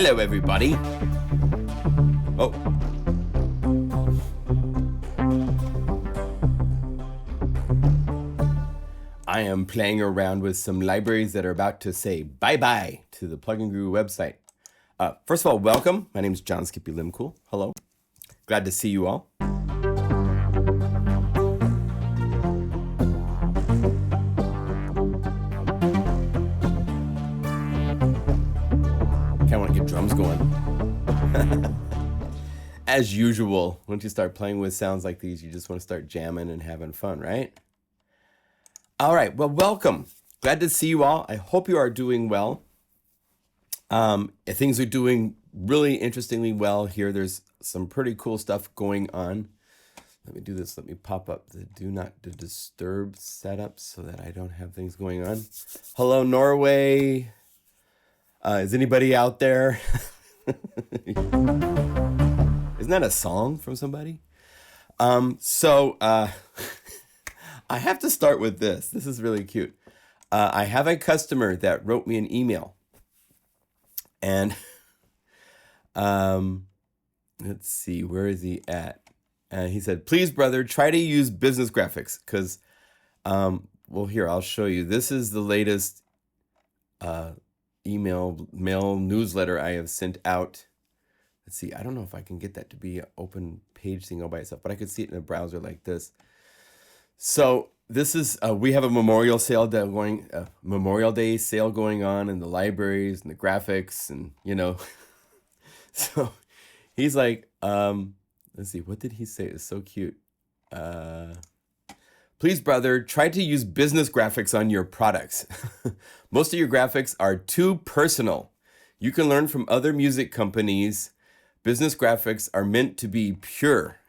Hello, everybody. Oh. I am playing around with some libraries that are about to say bye-bye to the Plugin Guru website. First of all, welcome. My name is John Skippy Limcool. Hello. Glad to see you all. Kind of want to get drums going. As usual, once you start playing with sounds like these, you just want to start jamming and having fun, right? All right, well, welcome. Glad to see you all. I hope you are doing well. Things are doing really interestingly well here. There's some pretty cool stuff going on. Let me do this. Let me pop up the Do Not Disturb setup so that I don't have things going on. Hello, Norway. Is anybody out there? Isn't that a song from somebody? I have to start with this. This is really cute. I have a customer that wrote me an email. And let's see, where is he at? He said, please, brother, try to use business graphics. Because, well, here, I'll show you. This is the latest mail newsletter I have sent out. Let's see, I don't know if I can get that to be an open page thing all by itself, but I could see it in a browser like this. So this is, we have a Memorial Day sale going on in the libraries and the graphics and, you know. So he's like, let's see, what did he say? It's so cute. Please, brother, try to use business graphics on your products. Most of your graphics are too personal. You can learn from other music companies. Business graphics are meant to be pure.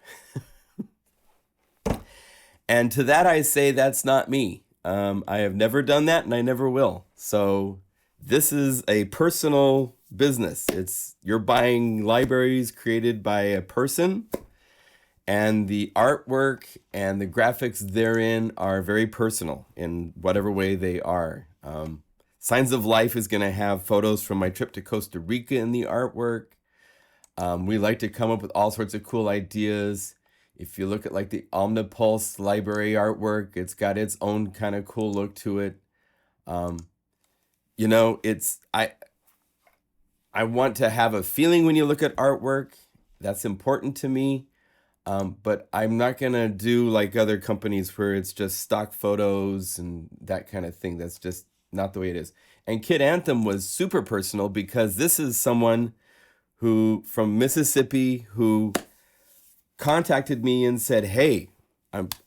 And to that I say, that's not me. I have never done that and I never will. So this is a personal business. You're buying libraries created by a person, and the artwork and the graphics therein are very personal in whatever way they are. Signs of Life is going to have photos from my trip to Costa Rica in the artwork. We like to come up with all sorts of cool ideas. If you look at like the Omnipulse library artwork, it's got its own kind of cool look to it. You know, I want to have a feeling when you look at artwork. That's important to me. But I'm not going to do like other companies where it's just stock photos and that kind of thing. That's just not the way it is. And Kid Anthem was super personal because this is someone who from Mississippi who contacted me and said, hey,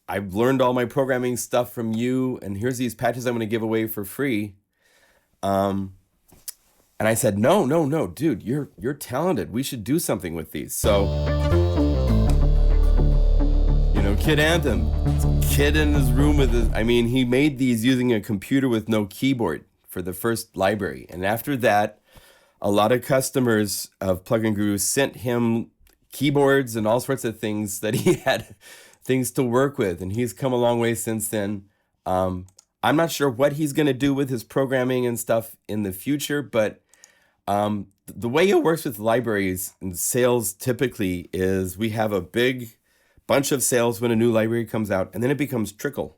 I've learned all my programming stuff from you, and here's these patches I'm going to give away for free. And I said, no, dude, you're talented. We should do something with these. So, you know, Kid Anthem, kid in his room with he made these using a computer with no keyboard for the first library. And after that, a lot of customers of Plugin Guru sent him keyboards and all sorts of things that he had things to work with. And he's come a long way since then. I'm not sure what he's going to do with his programming and stuff in the future, but the way it works with libraries and sales typically is we have a big bunch of sales when a new library comes out, and then it becomes trickle.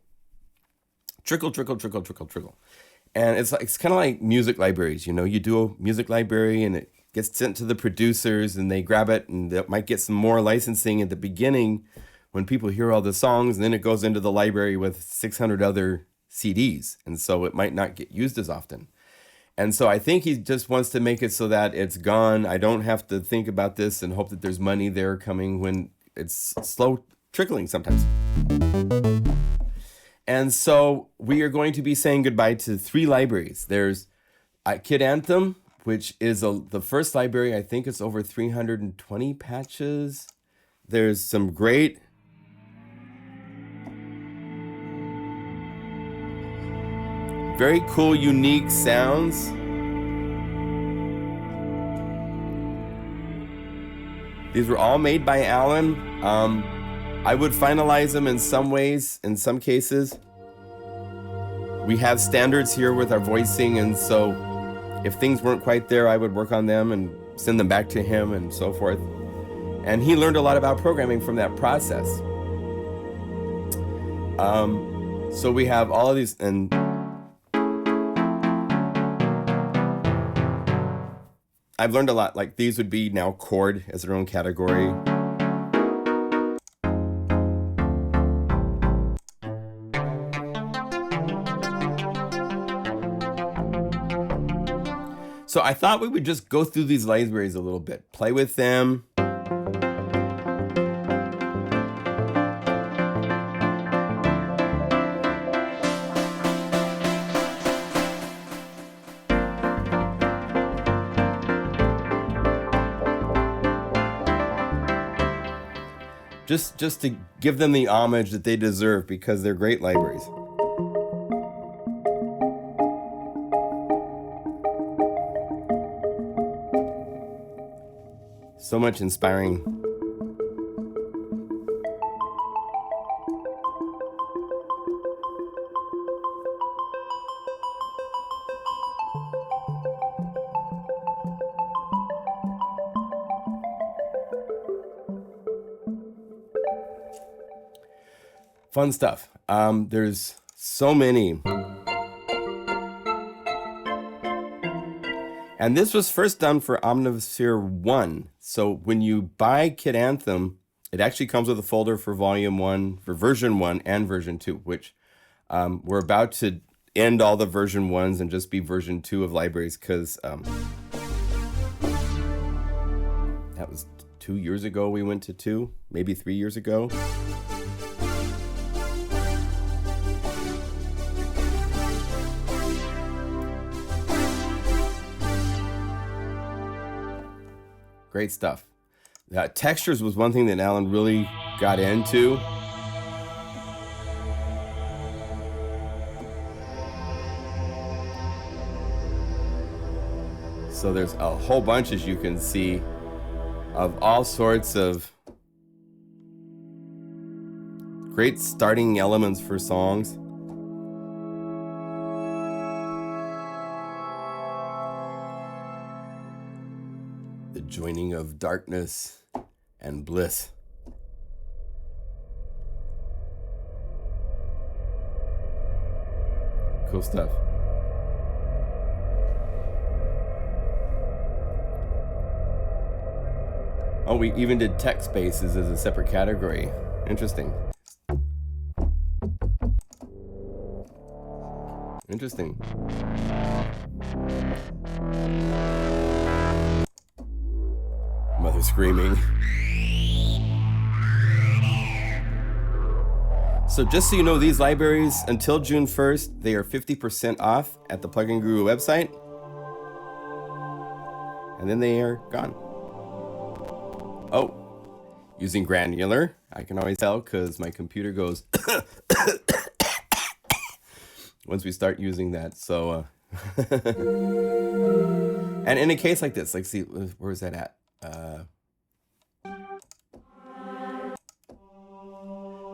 And it's kind of like music libraries. You know, you do a music library and it gets sent to the producers and they grab it, and they might get some more licensing at the beginning when people hear all the songs, and then it goes into the library with 600 other CDs. And so it might not get used as often. And so I think he just wants to make it so that it's gone. I don't have to think about this and hope that there's money there coming when it's slow trickling sometimes. And so we are going to be saying goodbye to 3 libraries. There's Kid Anthem, which is the first library. I think it's over 320 patches. There's some great very cool, unique sounds. These were all made by Alan. I would finalize them in some ways, in some cases. We have standards here with our voicing, and so if things weren't quite there, I would work on them and send them back to him and so forth. And he learned a lot about programming from that process. So we have all of these, and I've learned a lot. Like these would be now chord as their own category. So I thought we would just go through these libraries a little bit, play with them. Just to give them the homage that they deserve because they're great libraries. So much inspiring. Fun stuff. There's so many. And this was first done for Omnisphere 1. So when you buy Kit Anthem, it actually comes with a folder for Volume 1, for version 1 and version 2, which we're about to end all the version 1s and just be version 2 of libraries because that was 2 years ago we went to 2, maybe 3 years ago. Great stuff. Textures was one thing that Alan really got into. So there's a whole bunch, as you can see, of all sorts of great starting elements for songs. The joining of darkness and bliss. Cool stuff. Oh, we even did text spaces as a separate category. Interesting. Interesting. Mother screaming. So just so you know, these libraries, until June 1st, they are 50% off at the Plugin Guru website. And then they are gone. Oh, using granular. I can always tell because my computer goes once we start using that. So, and in a case like this, like, see, where is that at?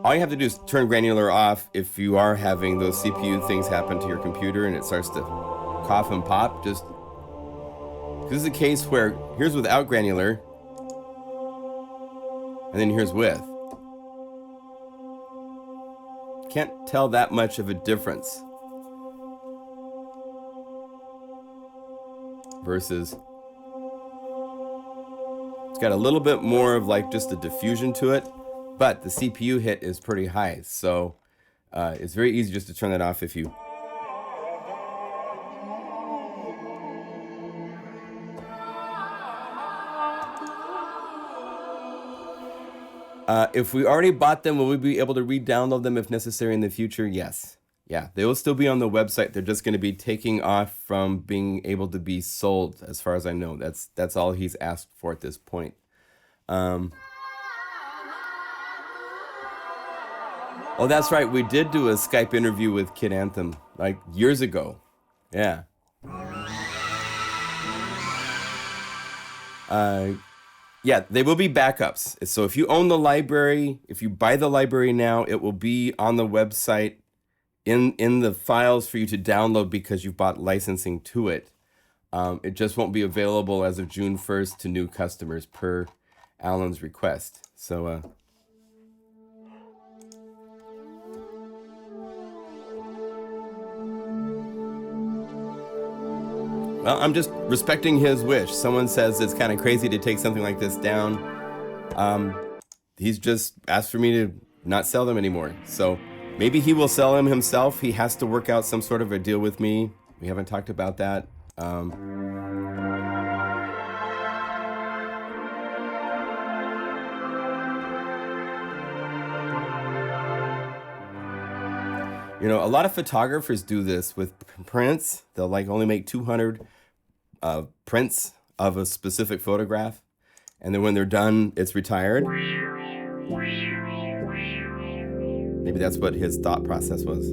All you have to do is turn granular off if you are having those CPU things happen to your computer and it starts to cough and pop. Just, this is a case where here's without granular, and then here's with. Can't tell that much of a difference. Versus, it's got a little bit more of like just a diffusion to it, but the CPU hit is pretty high. So it's very easy just to turn that off if you. If we already bought them, will we be able to re-download them if necessary in the future? Yes. Yeah, they will still be on the website. They're just going to be taking off from being able to be sold, as far as I know. That's all he's asked for at this point. Oh, that's right. We did do a Skype interview with Kit Anthem, like years ago. Yeah. Yeah, they will be backups. So if you own the library, if you buy the library now, it will be on the website in the files for you to download because you've bought licensing to it. It just won't be available as of June 1st to new customers per Alan's request. So, well, I'm just respecting his wish. Someone says it's kind of crazy to take something like this down. He's just asked for me to not sell them anymore. So maybe he will sell them himself. He has to work out some sort of a deal with me. We haven't talked about that. You know, a lot of photographers do this with prints. They'll like only make 200 prints of a specific photograph. And then when they're done, it's retired. Maybe that's what his thought process was.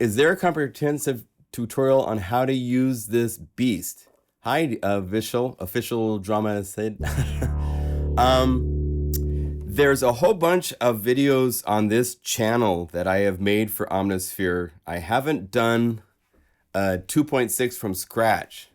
Is there a comprehensive tutorial on how to use this beast? Hi, official drama said. There's a whole bunch of videos on this channel that I have made for Omnisphere. I haven't done 2.6 from scratch.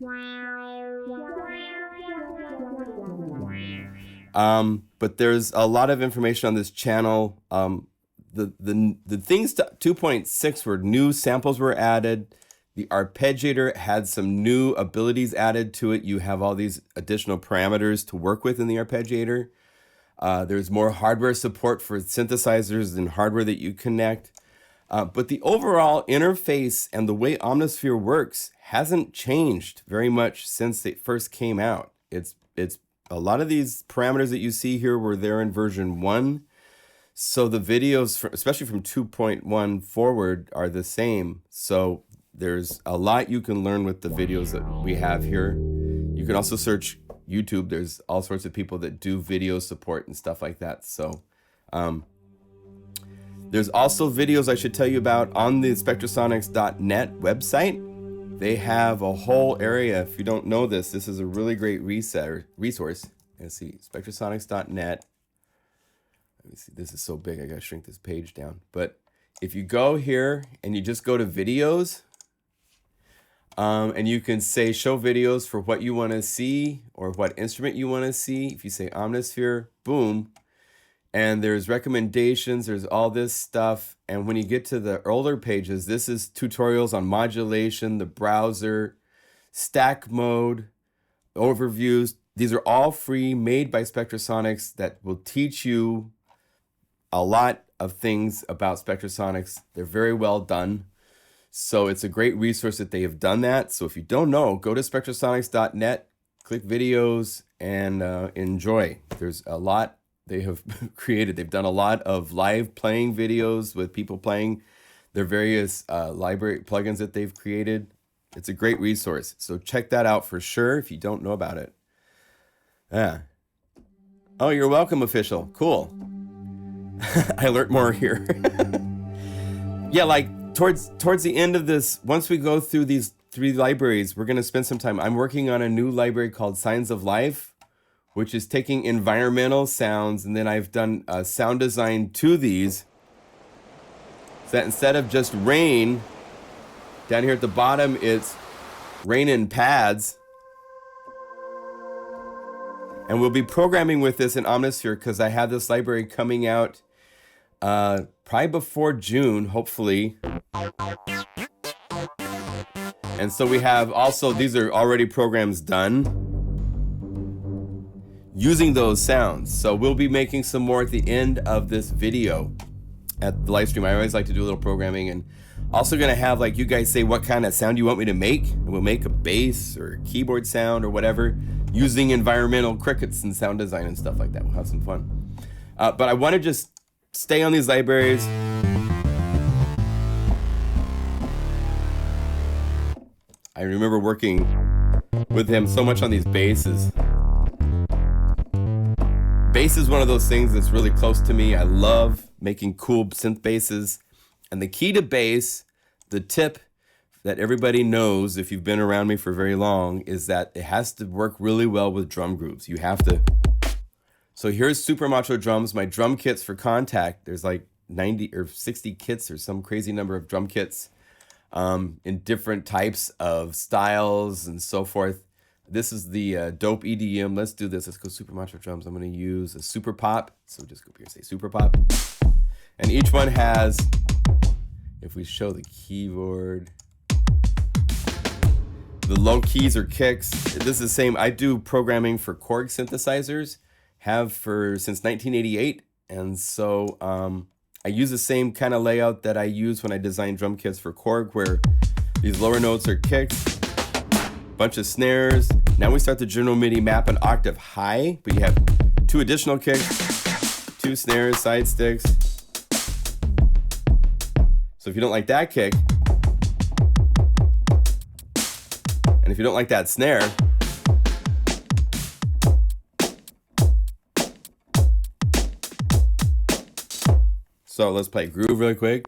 But there's a lot of information on this channel. The things to 2.6 were new samples were added. The arpeggiator had some new abilities added to it. You have all these additional parameters to work with in the arpeggiator. There's more hardware support for synthesizers and hardware that you connect. But the overall interface and the way Omnisphere works hasn't changed very much since it first came out. It's a lot of these parameters that you see here were there in version 1. So the videos, especially from 2.1 forward, are the same. So there's a lot you can learn with the videos that we have here. You can also search YouTube. There's all sorts of people that do video support and stuff like that. So there's also videos I should tell you about on the spectrasonics.net website. They have a whole area. If you don't know this, this is a really great resource. Let's see, spectrasonics.net. Let me see, this is so big, I gotta shrink this page down. But if you go here and you just go to videos, and you can say show videos for what you want to see or what instrument you want to see. If you say Omnisphere, boom, and there's recommendations, there's all this stuff. And when you get to the older pages, this is tutorials on modulation, the browser, stack mode, overviews. These are all free, made by Spectrasonics, that will teach you a lot of things about Spectrasonics. They're very well done. So it's a great resource that they have done that. So if you don't know, go to spectrasonics.net, click videos, and enjoy. There's a lot they have created. They've done a lot of live playing videos with people playing their various library plugins that they've created. It's a great resource. So check that out for sure if you don't know about it. Yeah. Oh, you're welcome, official. Cool. I learned more here. Yeah, like towards the end of this, once we go through these 3 libraries, we're going to spend some time. I'm working on a new library called Signs of Life, which is taking environmental sounds, and then I've done sound design to these, so that instead of just rain, down here at the bottom, it's rain in pads. And we'll be programming with this in Omnisphere because I have this library coming out probably before June, hopefully. And so we have also, these are already programs done using those sounds. So we'll be making some more at the end of this video at the live stream. I always like to do a little programming, and also gonna have like you guys say what kind of sound you want me to make. And we'll make a bass or a keyboard sound or whatever using environmental crickets and sound design and stuff like that. We'll have some fun. But I want to just stay on these libraries. I remember working with him so much on these basses. Bass is one of those things that's really close to me. I love making cool synth basses. And the key to bass, the tip that everybody knows if you've been around me for very long is that it has to work really well with drum grooves. You have to. So here's Super Macho drums, my drum kits for Contact. There's like 90 or 60 kits or some crazy number of drum kits in different types of styles and so forth. This is the dope EDM. Let's do this. Let's go Super Macho drums. I'm going to use a Super Pop. So just go up here and say Super Pop. And each one has, if we show the keyboard, the low keys or kicks. This is the same. I do programming for Korg synthesizers, have since 1988. And so I use the same kind of layout that I use when I design drum kits for Korg, where these lower notes are kicks, bunch of snares. Now we start the general MIDI map an octave high, but you have 2 additional kicks, 2 snares, side sticks. So if you don't like that kick, and if you don't like that snare, so let's play groove really quick.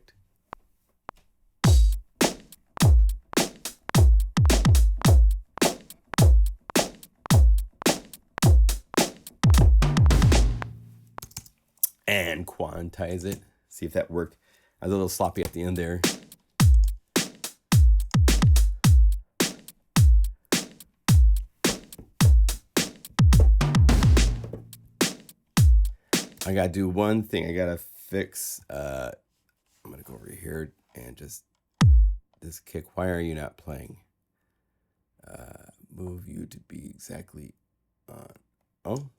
And quantize it. See if that worked. I was a little sloppy at the end there. I gotta do one thing. I gotta fix. I'm gonna go over here and just this kick. Why are you not playing? Move you to be exactly on. Oh,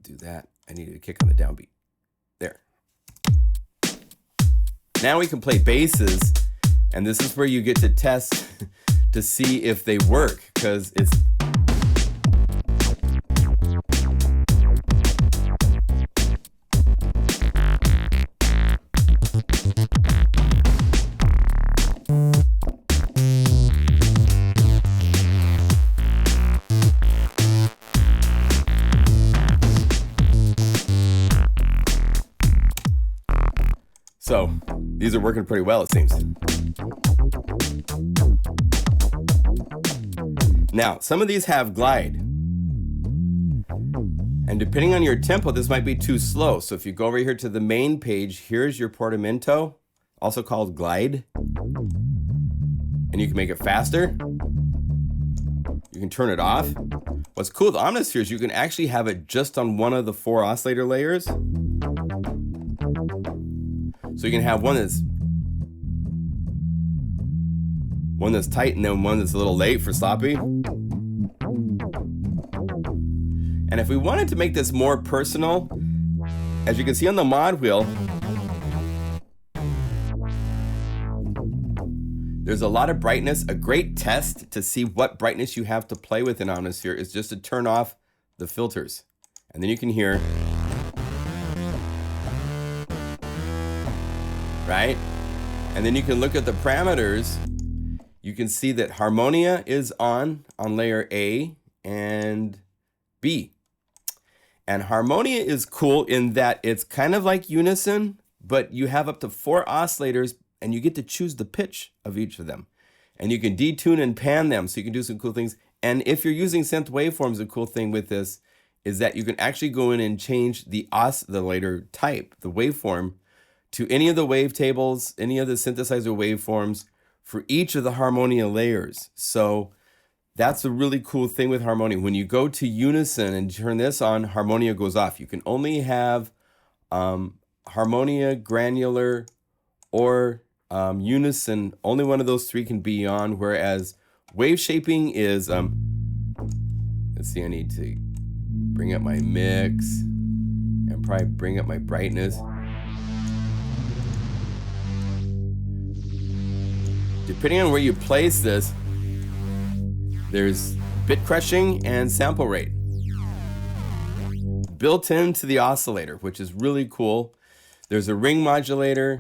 do that. I needed a kick on the downbeat. There. Now we can play basses, and this is where you get to test to see if they work, because it's. So these are working pretty well, it seems. Now, some of these have glide. And depending on your tempo, this might be too slow. So if you go over here to the main page, here's your portamento, also called glide. And you can make it faster. You can turn it off. What's cool with Omnisphere is you can actually have it just on one of the 4 oscillator layers. So you can have one that's tight and then one that's a little late for sloppy. And if we wanted to make this more personal, as you can see on the mod wheel, there's a lot of brightness. A great test to see what brightness you have to play with in Omnisphere is just to turn off the filters. And then you can hear. Right? And then you can look at the parameters. You can see that harmonia is on layer A and B. And harmonia is cool in that it's kind of like unison, but you have up to 4 oscillators and you get to choose the pitch of each of them. And you can detune and pan them, so you can do some cool things. And if you're using synth waveforms, a cool thing with this is that you can actually go in and change the oscillator type, the waveform, to any of the wavetables, any of the synthesizer waveforms for each of the harmonia layers. So that's a really cool thing with harmonia. When you go to unison and turn this on, harmonia goes off. You can only have harmonia, granular, or unison. Only one of those 3 can be on, whereas wave shaping is, let's see, I need to bring up my mix and probably bring up my brightness. Depending on where you place this, there's bit crushing and sample rate built into the oscillator, which is really cool. There's a ring modulator.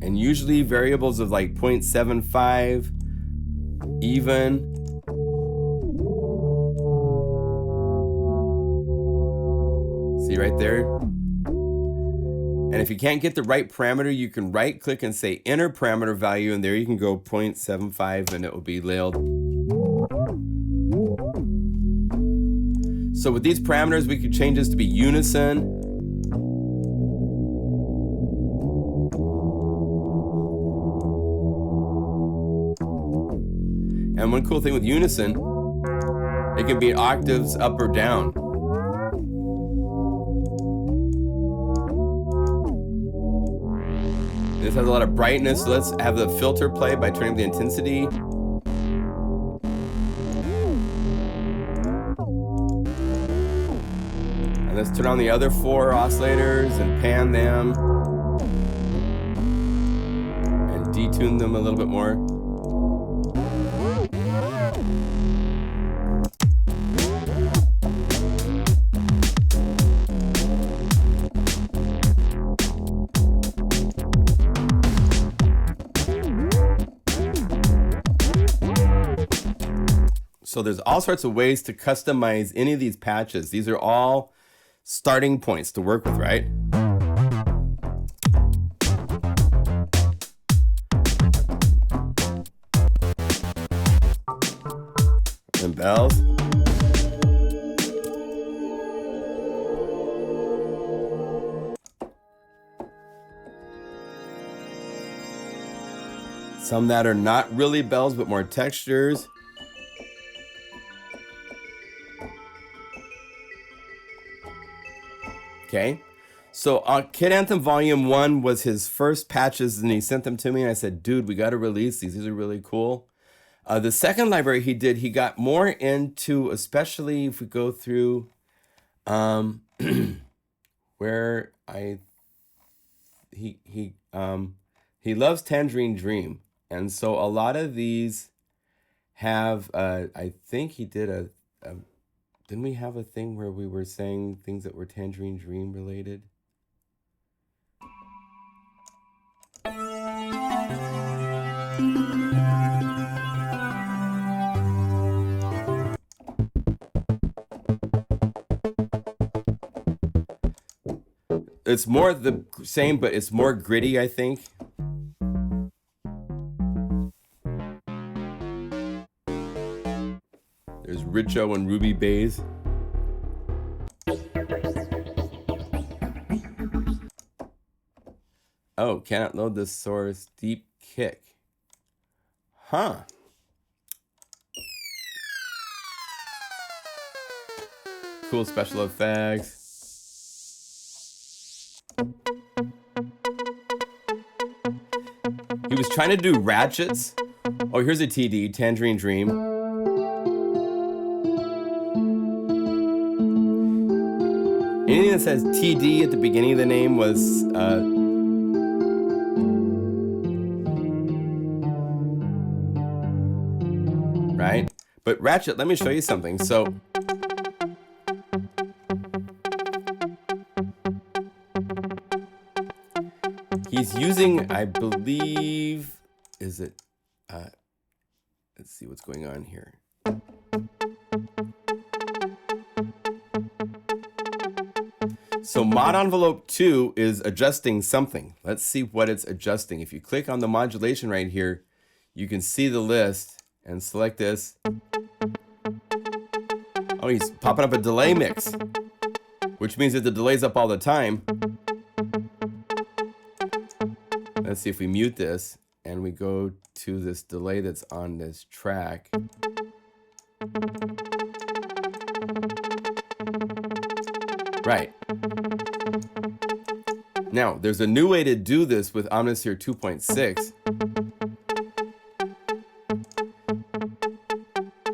And usually variables of like 0.75, even. See right there? And if you can't get the right parameter, you can right click and say enter parameter value, and there you can go 0.75 and it will be labeled. So with these parameters, we could change this to be unison. And one cool thing with unison, it can be octaves up or down. This has a lot of brightness, so let's have the filter play by turning up the intensity. And let's turn on the other 4 oscillators and pan them. And detune them a little bit more. So there's all sorts of ways to customize any of these patches. These are all starting points to work with, right? And bells. Some that are not really bells, but more textures. Okay, so Kid Anthem Volume 1 was his first patches, and he sent them to me, and I said, dude, we got to release these. These are really cool. The second library he did, he got more into, especially if we go through where he loves Tangerine Dream, and so a lot of these have, I think he did a didn't we have a thing where we were saying things that were Tangerine Dream related? It's more the same, but it's more gritty, I think. There's Richo and Ruby Bays. Oh, cannot load the source. Deep kick. Huh. Cool special effects. He was trying to do ratchets. Oh, here's a TD, Tangerine Dream. Anything that says TD at the beginning of the name was right? But ratchet, let me show you something. So he's using, I believe, is it, let's see what's going on here. So mod envelope 2 is adjusting something. Let's see what it's adjusting. If you click on the modulation right here, you can see the list and select this. Oh, he's popping up a delay mix, which means that the delay's up all the time. Let's see if we mute this and we go to this delay that's on this track. Right. Now, there's a new way to do this with Omnisphere 2.6.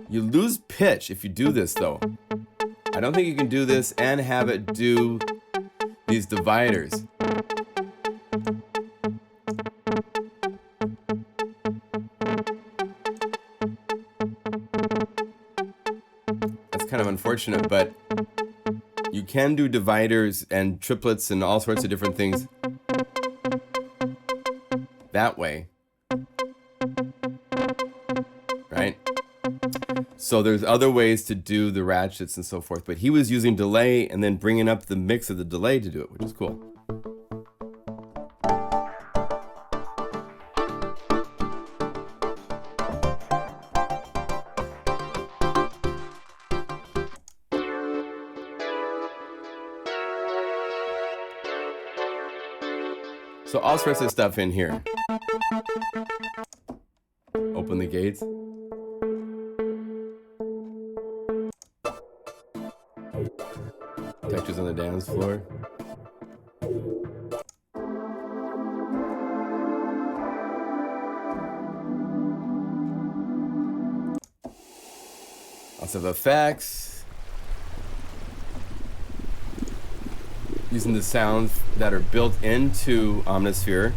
You lose pitch if you do this, though. I don't think you can do this and have it do these dividers. That's kind of unfortunate, but you can do dividers and triplets and all sorts of different things that way, right? So there's other ways to do the ratchets and so forth, but he was using delay and then bringing up the mix of the delay to do it, which is cool. So all sorts of stuff in here. Open the gates. Textures on the dance floor. Lots of effects. Using the sounds that are built into Omnisphere.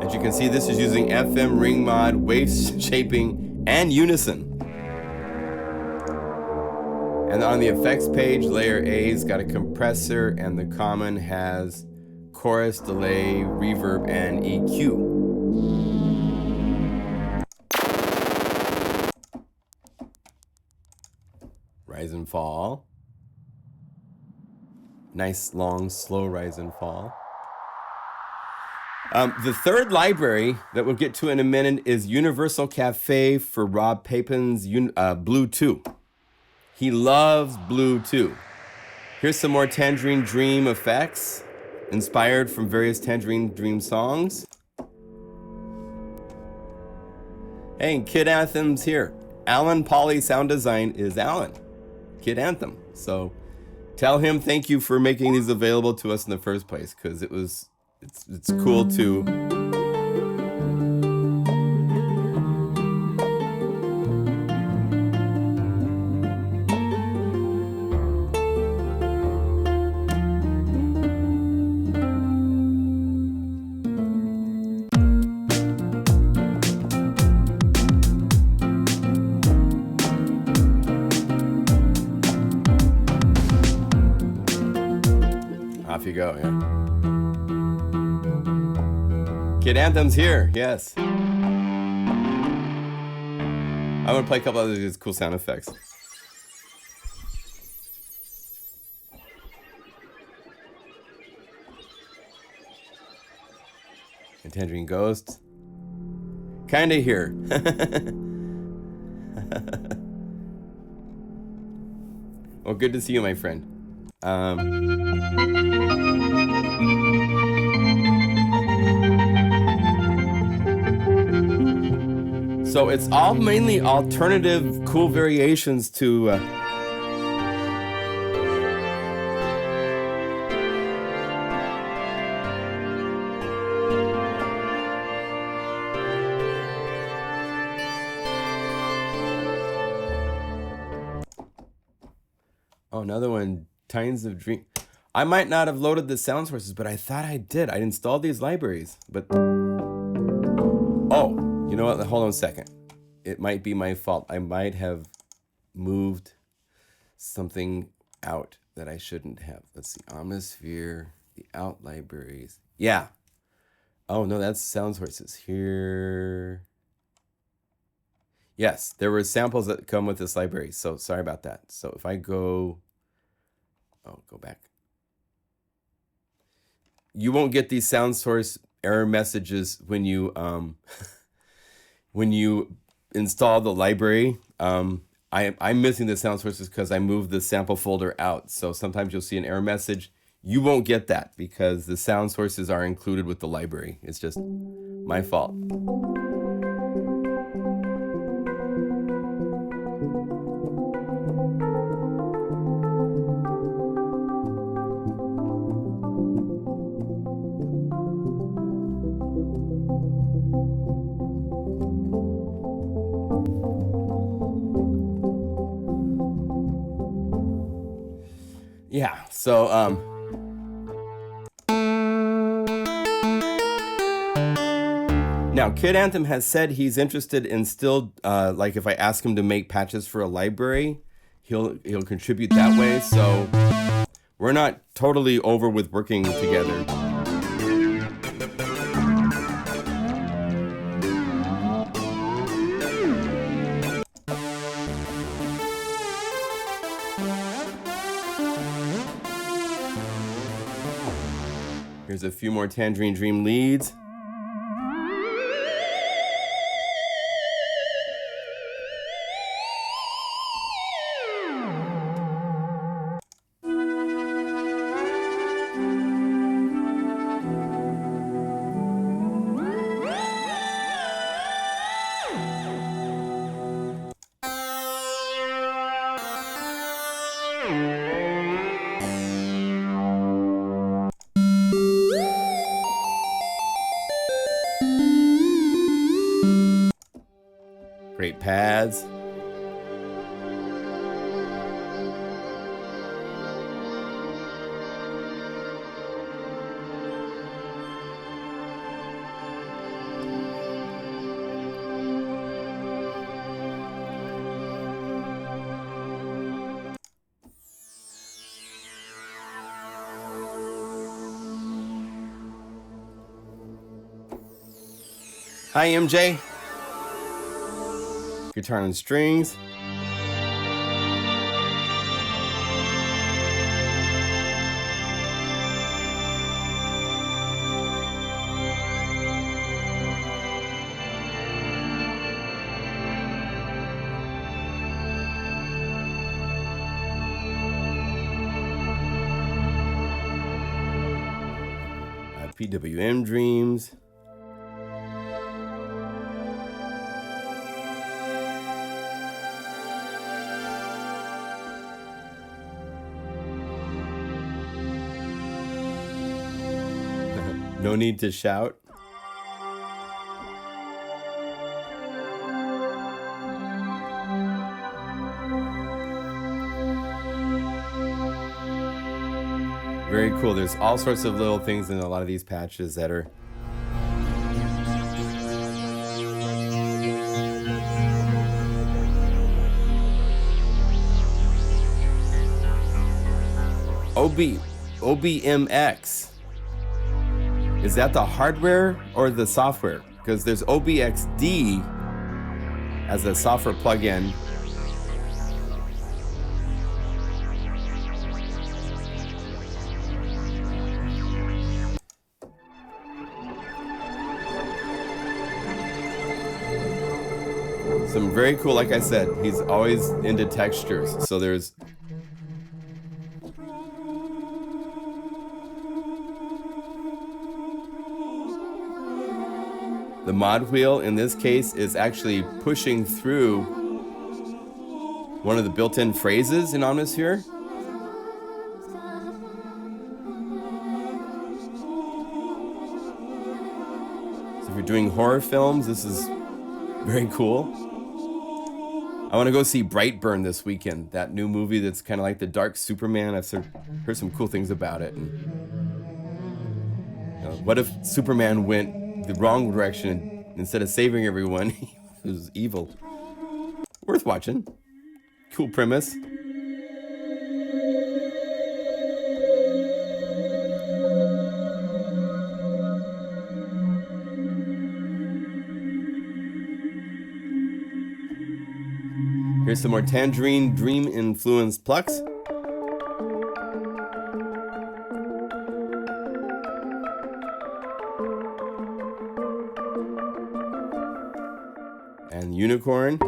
As you can see, this is using FM, ring mod, wave shaping, and unison. And on the effects page, layer A's got a compressor, and the common has chorus, delay, reverb, and EQ. Rise and fall. Nice, long, slow rise and fall. The third library that we'll get to in a minute is Universal Cafe for Rob Papin's Blue 2. He loves Blue 2. Here's some more Tangerine Dream effects, inspired from various Tangerine Dream songs. Hey, Kid Anthem's here. Alan Polley sound design is Alan, Kid Anthem. So tell him thank you for making these available to us in the first place, because it's cool to off you go, yeah. Kid Anthem's here, yes. I want to play a couple of these cool sound effects. And Tangerine Ghost. Kinda here. Well, good to see you, my friend. So it's all mainly alternative, cool variations to oh, another one, Tines of Dream. I might not have loaded the sound sources, but I thought I did. I installed these libraries, but oh. You know what? Hold on a second. It might be my fault. I might have moved something out that I shouldn't have. Let's see. Omnisphere, the out libraries. Yeah. Oh, no, that's sound sources here. Yes, there were samples that come with this library. So sorry about that. So if I go... Oh, go back. You won't get these sound source error messages when you... when you install the library. I'm missing the sound sources because I moved the sample folder out. So sometimes you'll see an error message. You won't get that because the sound sources are included with the library. It's just my fault. Yeah, so now Kid Anthem has said he's interested in still like if I ask him to make patches for a library, he'll contribute that way. So we're not totally over with working together. Here's a few more Tangerine Dream leads. Great pads. Hi, MJ. Guitar and strings. PWM Dreams. No need to shout. Very cool. There's all sorts of little things in a lot of these patches that are OBMX. Is that the hardware or the software? Because there's OBXD as a software plugin. Some very cool, like I said, he's always into textures. So there's the mod wheel in this case is actually pushing through one of the built-in phrases in Omnisphere. So if you're doing horror films, this is very cool. I want to go see Brightburn this weekend, that new movie that's kind of like the Dark Superman. I've heard some cool things about it. And, what if Superman went the wrong direction? Instead of saving everyone, he was evil. Worth watching. Cool premise. Here's some more Tangerine Dream influenced plucks. And Unicorn.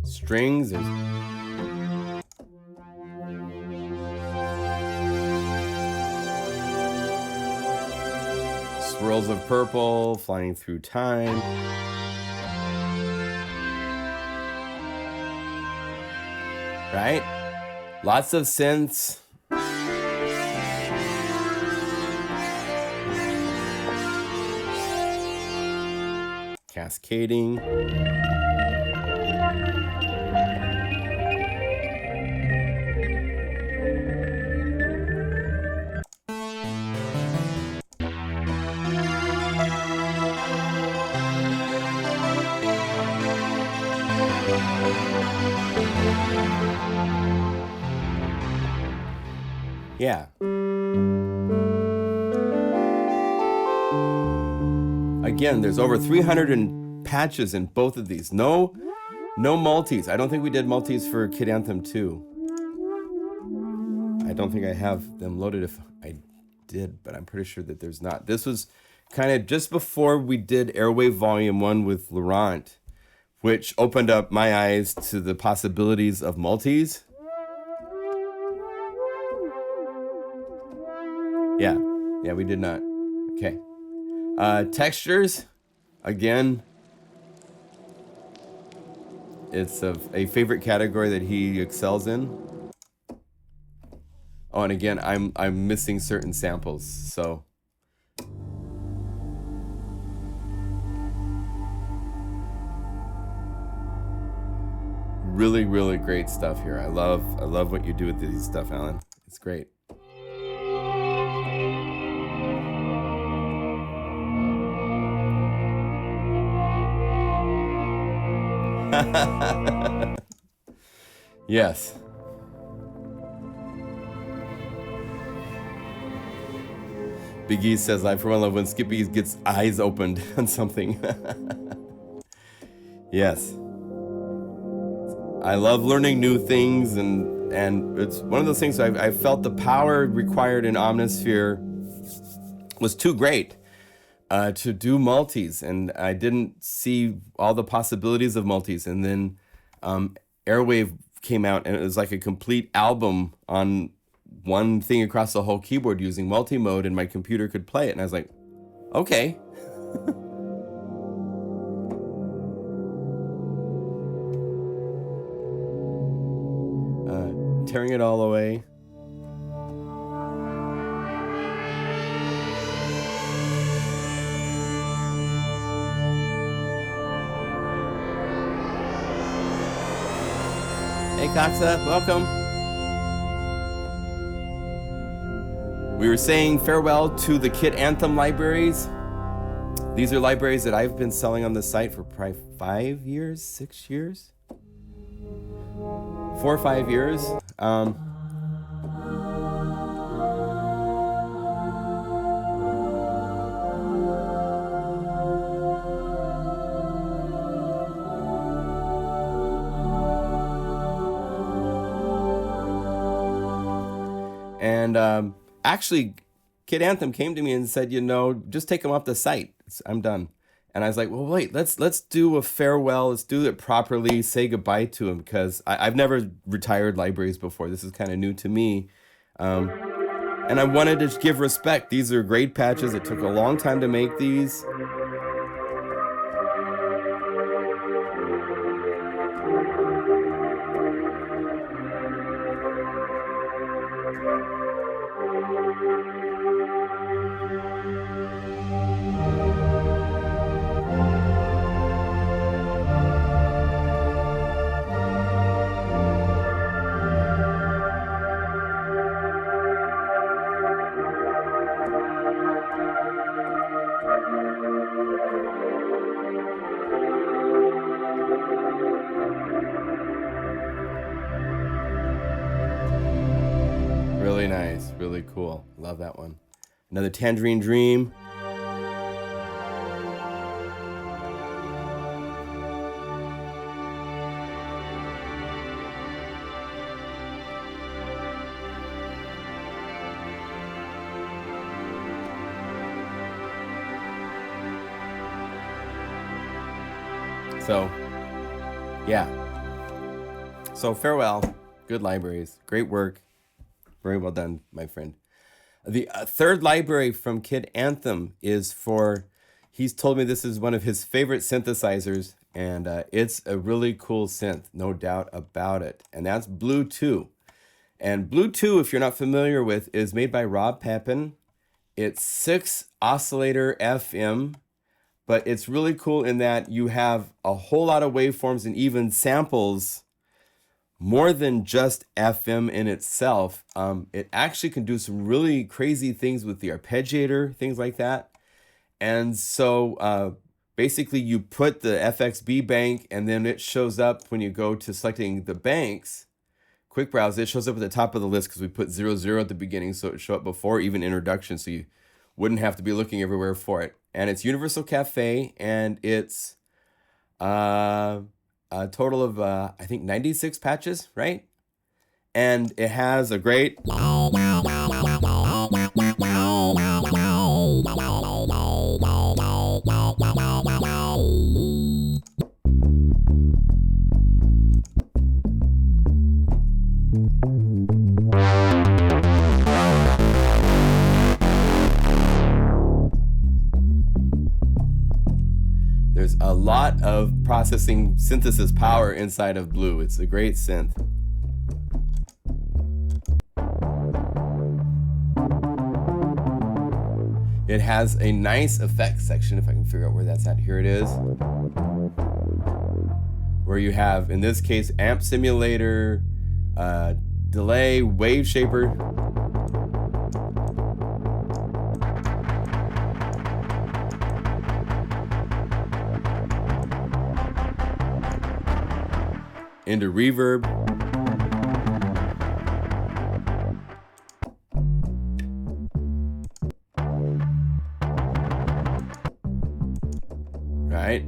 Strings. Swirls of purple flying through time. Right? Lots of synths. cascading. Yeah. Again, there's over 300 patches in both of these. No multis. I don't think we did multis for Kid Anthem 2. I don't think I have them loaded. If I did, but I'm pretty sure that there's not. This was kind of just before we did Airwave Volume 1 with Laurent, which opened up my eyes to the possibilities of multis. Yeah, we did not. Okay. Textures, again, it's a favorite category that he excels in. Oh, and again, I'm missing certain samples, so. Really, really great stuff here. I love what you do with this stuff, Alan. It's great. Yes. Big E says, I for one love when Skippy gets eyes opened on something. Yes. I love learning new things, and it's one of those things I felt the power required in Omnisphere was too great to do multis, and I didn't see all the possibilities of multis. And then Airwave came out, and it was like a complete album on one thing across the whole keyboard using multi-mode, and my computer could play it. And I was like, okay. Tearing it all away. Hey, Coxa, welcome. We were saying farewell to the Kid Anthem libraries. These are libraries that I've been selling on the site for probably 5 years, 6 years, 4 or 5 years. And actually, Kid Anthem came to me and said, you know, just take them off the site. I'm done. And I was like, well, wait, let's do a farewell. Let's do it properly. Say goodbye to him, because I've never retired libraries before. This is kind of new to me. And I wanted to give respect. These are great patches. It took a long time to make these. Really nice, really cool. Love that one. Another Tangerine Dream. So, yeah. So farewell. Good libraries. Great work. Very well done, my friend. The third library from Kid Anthem is for, he's told me this is one of his favorite synthesizers, and it's a really cool synth, no doubt about it. And that's Blue 2. And Blue 2, if you're not familiar with, is made by Rob Pepin. It's 6 oscillator FM. but it's really cool in that you have a whole lot of waveforms and even samples more than just FM in itself. It actually can do some really crazy things with the arpeggiator, things like that. And so basically you put the FXB bank, and then it shows up when you go to selecting the banks, quick browse, it shows up at the top of the list because we put 00 at the beginning, so it show up before even introduction, so you wouldn't have to be looking everywhere for it. And it's Universal Cafe, and it's a total of I think 96 patches, right? And it has a great there's a lot of processing synthesis power inside of Blue. It's a great synth. It has a nice effects section, if I can figure out where that's at. Here it is. Where you have, in this case, amp simulator, delay, wave shaper. Into reverb. Right.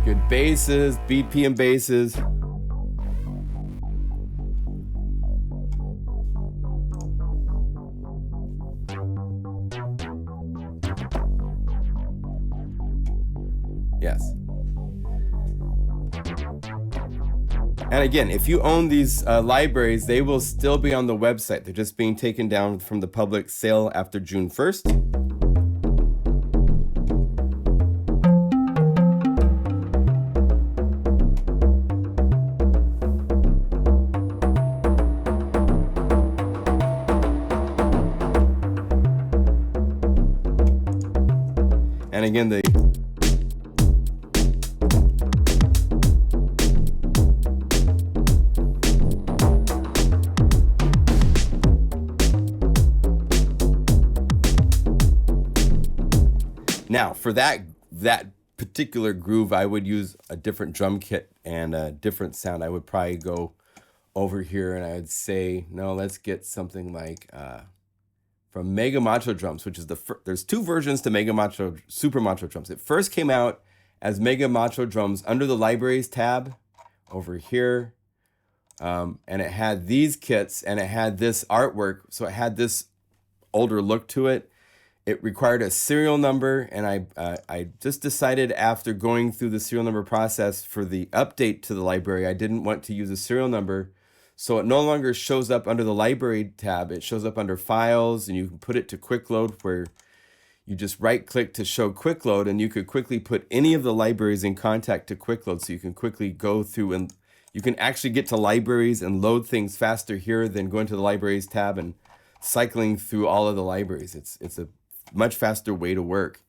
Good basses, BPM basses. Yes. And again, if you own these libraries, they will still be on the website. They're just being taken down from the public sale after June 1st. And again, now for that particular groove, I would use a different drum kit and a different sound. I would probably go over here and I would say, no, let's get something like from Mega Macho Drums, which is there's two versions to Mega Macho, Super Macho Drums. It first came out as Mega Macho Drums under the Libraries tab over here. And it had these kits and it had this artwork. So it had this older look to it. It required a serial number, and I just decided after going through the serial number process for the update to the library, I didn't want to use a serial number. So it no longer shows up under the library tab. It shows up under files, and you can put it to quick load, where you just right click to show quick load, and you could quickly put any of the libraries in contact to quick load. So you can quickly go through, and you can actually get to libraries and load things faster here than going to the libraries tab and cycling through all of the libraries. It's a much faster way to work.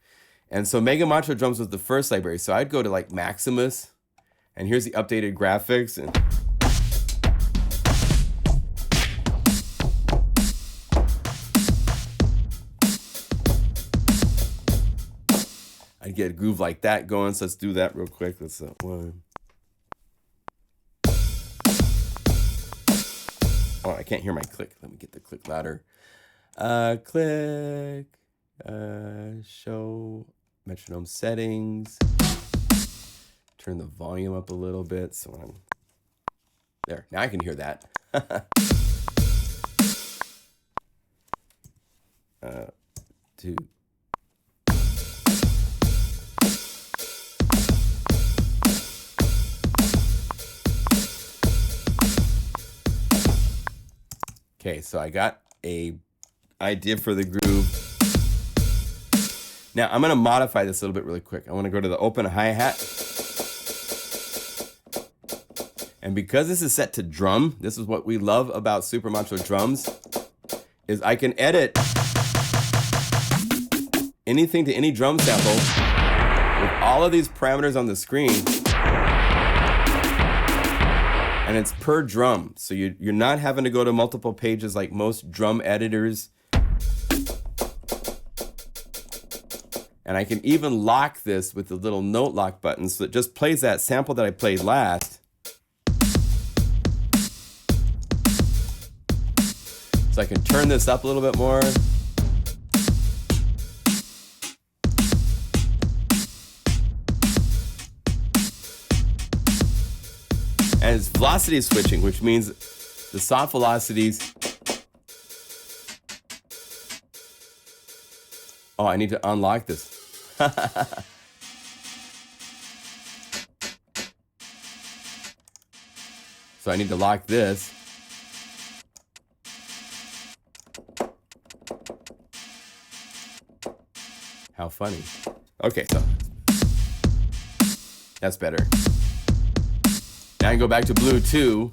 And so Mega Macho Drums was the first library. So I'd go to like Maximus, and here's the updated graphics, and I'd get a groove like that going. So let's do that real quick. Let's one. Oh, I can't hear my click. Let me get the click louder. Click. Show metronome settings. Turn the volume up a little bit. So I'm there. Now I can hear that. Two. Okay, so I got a idea for the groove. Now I'm going to modify this a little bit really quick. I want to go to the open hi-hat. And because this is set to drum, this is what we love about Super Macho Drums, is I can edit anything to any drum sample with all of these parameters on the screen. And it's per drum. So you're not having to go to multiple pages like most drum editors. And I can even lock this with the little note lock button so it just plays that sample that I played last. So I can turn this up a little bit more. And it's velocity switching, which means the soft velocities. Oh, I need to unlock this. So I need to lock this. How funny. Okay, so that's better. Now I can go back to Blue 2.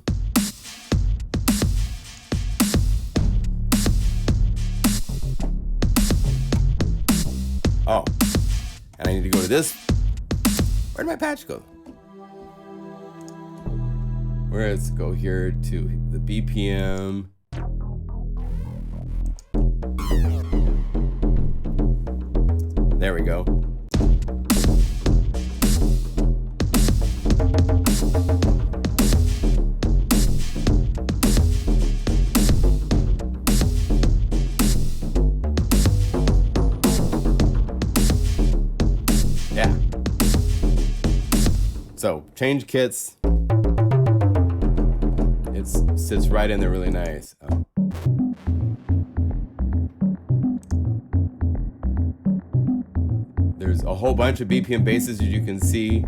Oh, and I need to go to this. Where'd my patch go? Where does it go here to the BPM? There we go. Yeah. So change kits. It sits right in there really nice. Oh. There's a whole bunch of BPM basses as you can see.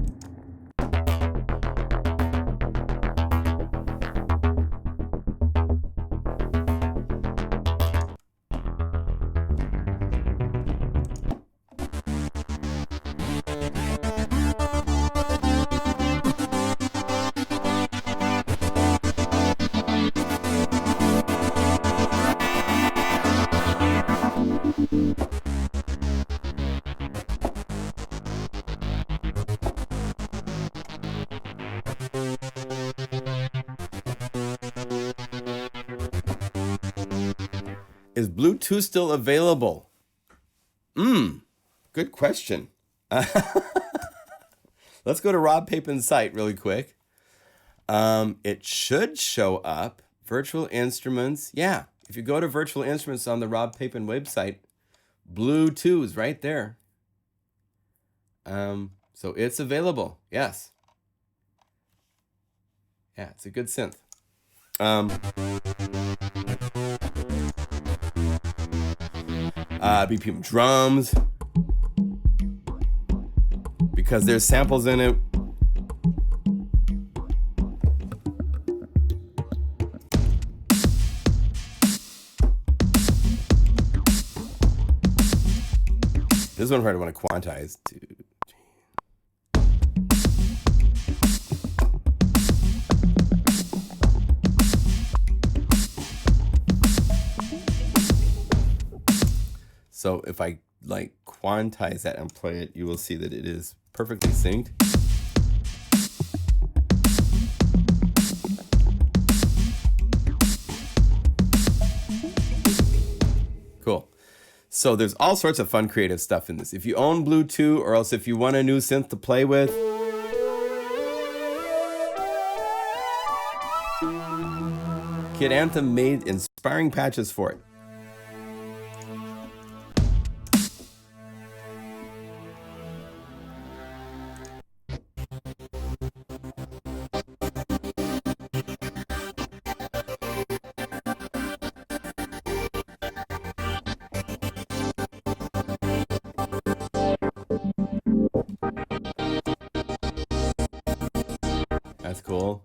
Is Blue 2 still available? Good question. Let's go to Rob Papin's site really quick. It should show up. Virtual Instruments. Yeah, if you go to Virtual Instruments on the Rob Papin website, Blue 2 is right there. So it's available. Yes. Yeah, it's a good synth. BPM drums, because there's samples in it. This one part I want to quantize to. So if I like quantize that and play it, you will see that it is perfectly synced. Cool. So there's all sorts of fun creative stuff in this. If you own Blue 2, or else if you want a new synth to play with, Kid Anthem made inspiring patches for it. That's cool.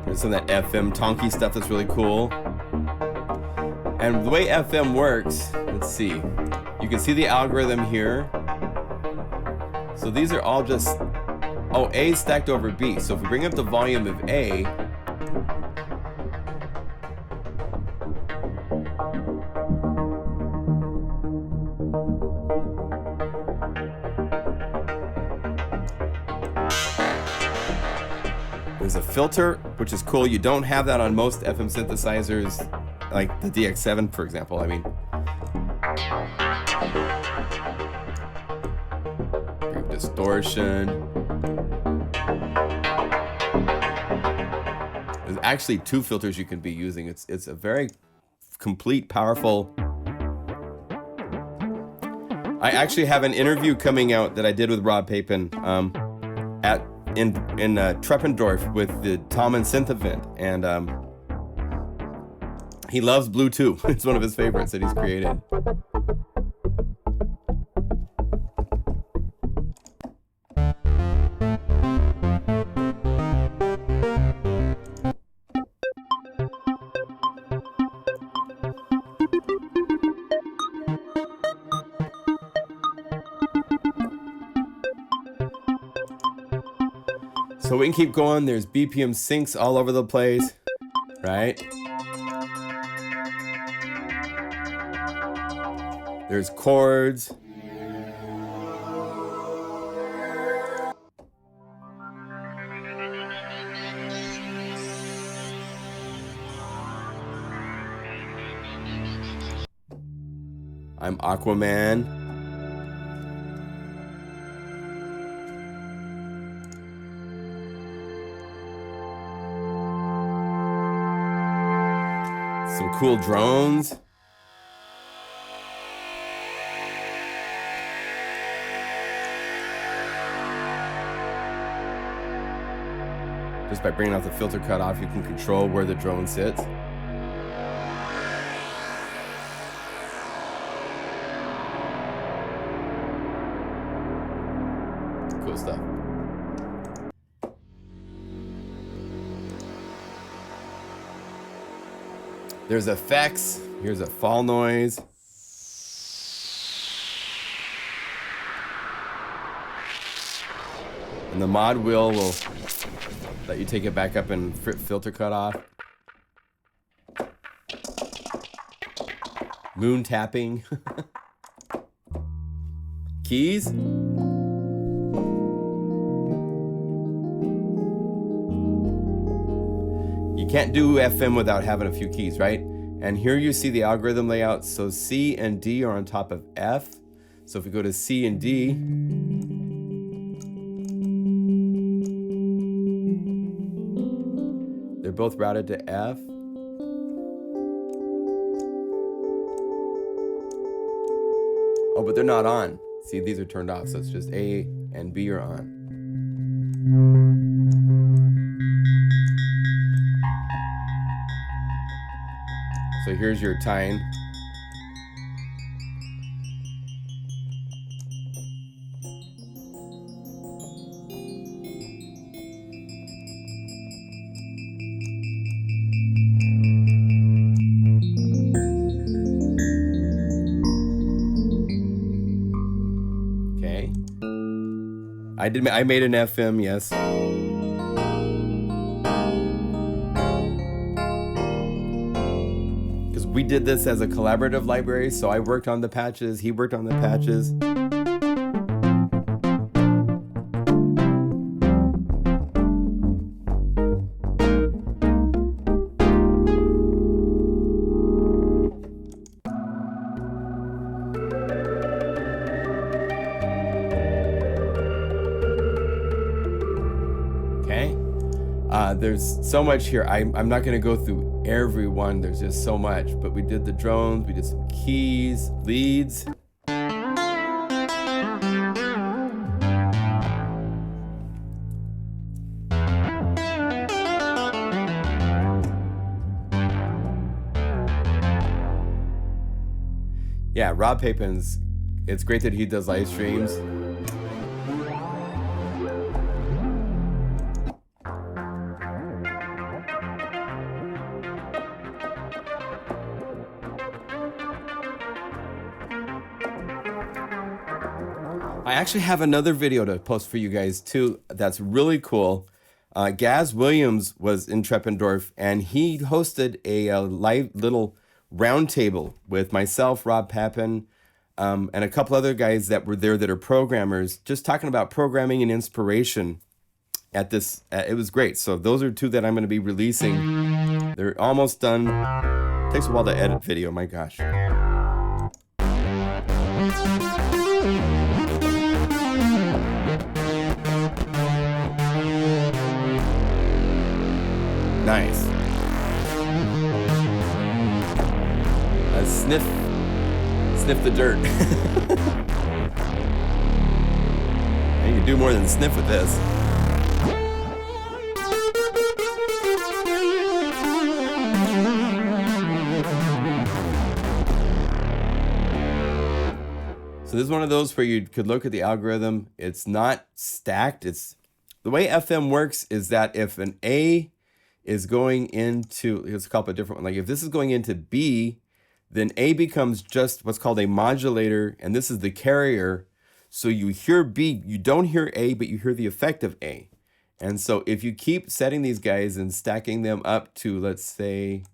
There's some of that FM tonky stuff that's really cool. And the way FM works, let's see. You can see the algorithm here. So these are all just Oh, A stacked over B. So if we bring up the volume of A, there's a filter, which is cool. You don't have that on most FM synthesizers, like the DX7, for example. I mean, distortion. There's actually 2 filters you can be using. It's a very complete, powerful. I actually have an interview coming out that I did with Rob Papin in Treppendorf with the Tom and Synth event, and he loves Blue too. It's one of his favorites that he's created. So we can keep going. There's BPM syncs all over the place, right? There's chords. I'm Aquaman. Some cool drones. Just by bringing out the filter cutoff, you can control where the drone sits. Cool stuff. There's effects. Here's a fall noise. And the mod wheel will let you take it back up and filter cutoff. Moon tapping. Keys. You can't do FM without having a few keys, right? And here you see the algorithm layout. So C and D are on top of F. So if we go to C and D, they're both routed to F. Oh, but they're not on. See, these are turned off. So it's just A and B are on. So here's your time. Okay. I made an FM, yes. We did this as a collaborative library, so I worked on the patches, he worked on the patches. Okay, there's so much here. I'm not gonna go through every one, there's just so much, but we did the drones, we did some keys, leads. Yeah, Rob Papin's, it's great that he does live streams. I actually have another video to post for you guys too. That's really cool. Gaz Williams was in Treppendorf, and he hosted a live little roundtable with myself, Rob Papin, and a couple other guys that were there that are programmers, just talking about programming and inspiration at this. It was great. So those are two that I'm going to be releasing. They're almost done. Takes a while to edit video, my gosh. Nice. Sniff the dirt. You can do more than sniff with this. So this is one of those where you could look at the algorithm. It's not stacked. It's the way FM works is that if an A is going into, let's call it a different one. Like if this is going into B, then A becomes just what's called a modulator, and this is the carrier. So you hear B, you don't hear A, but you hear the effect of A. And so if you keep setting these guys and stacking them up to, let's say,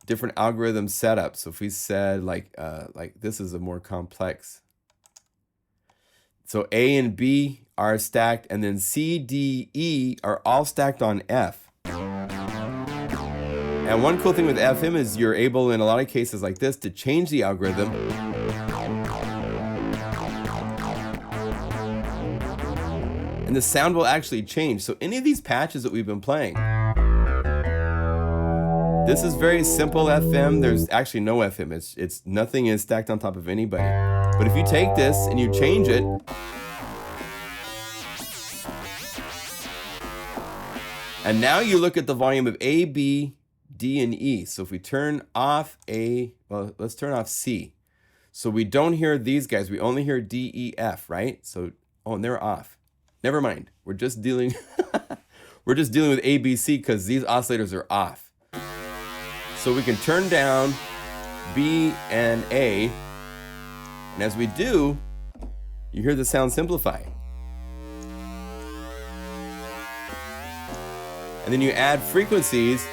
different algorithm setups. So if we said like this is a more complex. So A and B are stacked, and then C, D, E are all stacked on F. And one cool thing with FM is you're able, in a lot of cases like this, to change the algorithm. And the sound will actually change. So any of these patches that we've been playing, this is very simple FM. There's actually no FM. It's nothing is stacked on top of anybody. But if you take this and you change it, and now you look at the volume of A, B, D, and E. So if we turn off A, well, let's turn off C. So we don't hear these guys. We only hear D, E, F, right? So, oh, and they're off. Never mind. We're just dealing with A, B, C because these oscillators are off. So we can turn down B and A. And as we do, you hear the sound simplify. And then you add frequencies.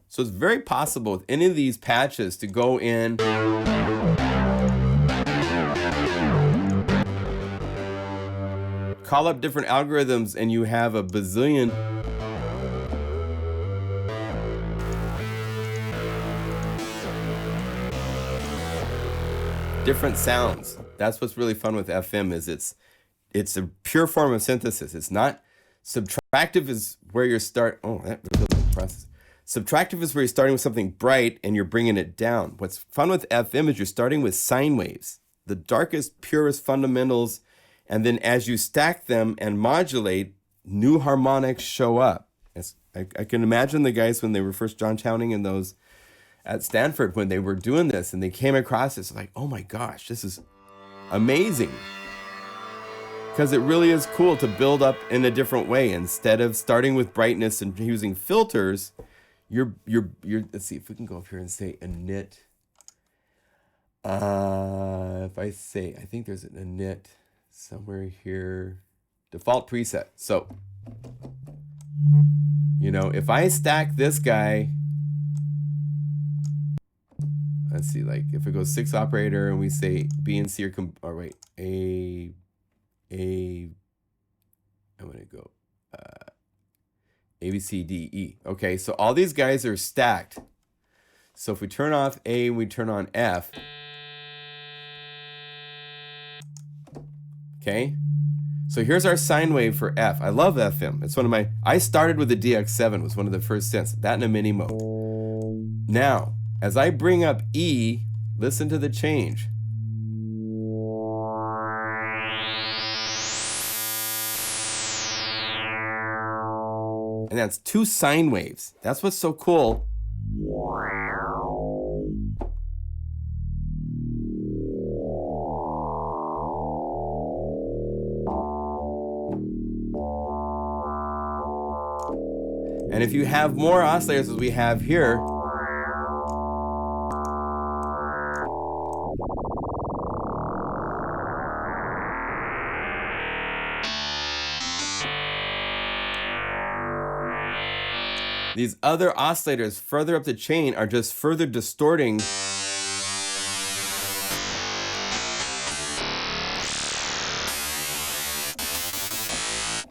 So it's very possible with any of these patches to go in call up different algorithms, and you have a bazillion different sounds. That's what's really fun with FM is it's a pure form of synthesis. It's not subtractive is where you're process. Subtractive is where you're starting with something bright and you're bringing it down. What's fun with FM is you're starting with sine waves, the darkest, purest fundamentals, and then as you stack them and modulate, new harmonics show up. I can imagine the guys when they were first John Towning and those at Stanford when they were doing this and they came across this like, oh my gosh, this is amazing. Because it really is cool to build up in a different way. Instead of starting with brightness and using filters, you're let's see if we can go up here and say init. If I say, I think there's an init somewhere here, default preset. So, you know, if I stack this guy, let's see, like if it goes 6 operator and we say B and C are, or wait, I'm gonna go A, B, C, D, E. Okay, so all these guys are stacked. So if we turn off A and we turn on F, okay, so here's our sine wave for F. I love FM. It's one of my, I started with the DX7, was one of the first synths, that in a mini mode. Now, as I bring up E, listen to the change. And that's 2 sine waves. That's what's so cool. And if you have more oscillators as we have here, these other oscillators further up the chain are just further distorting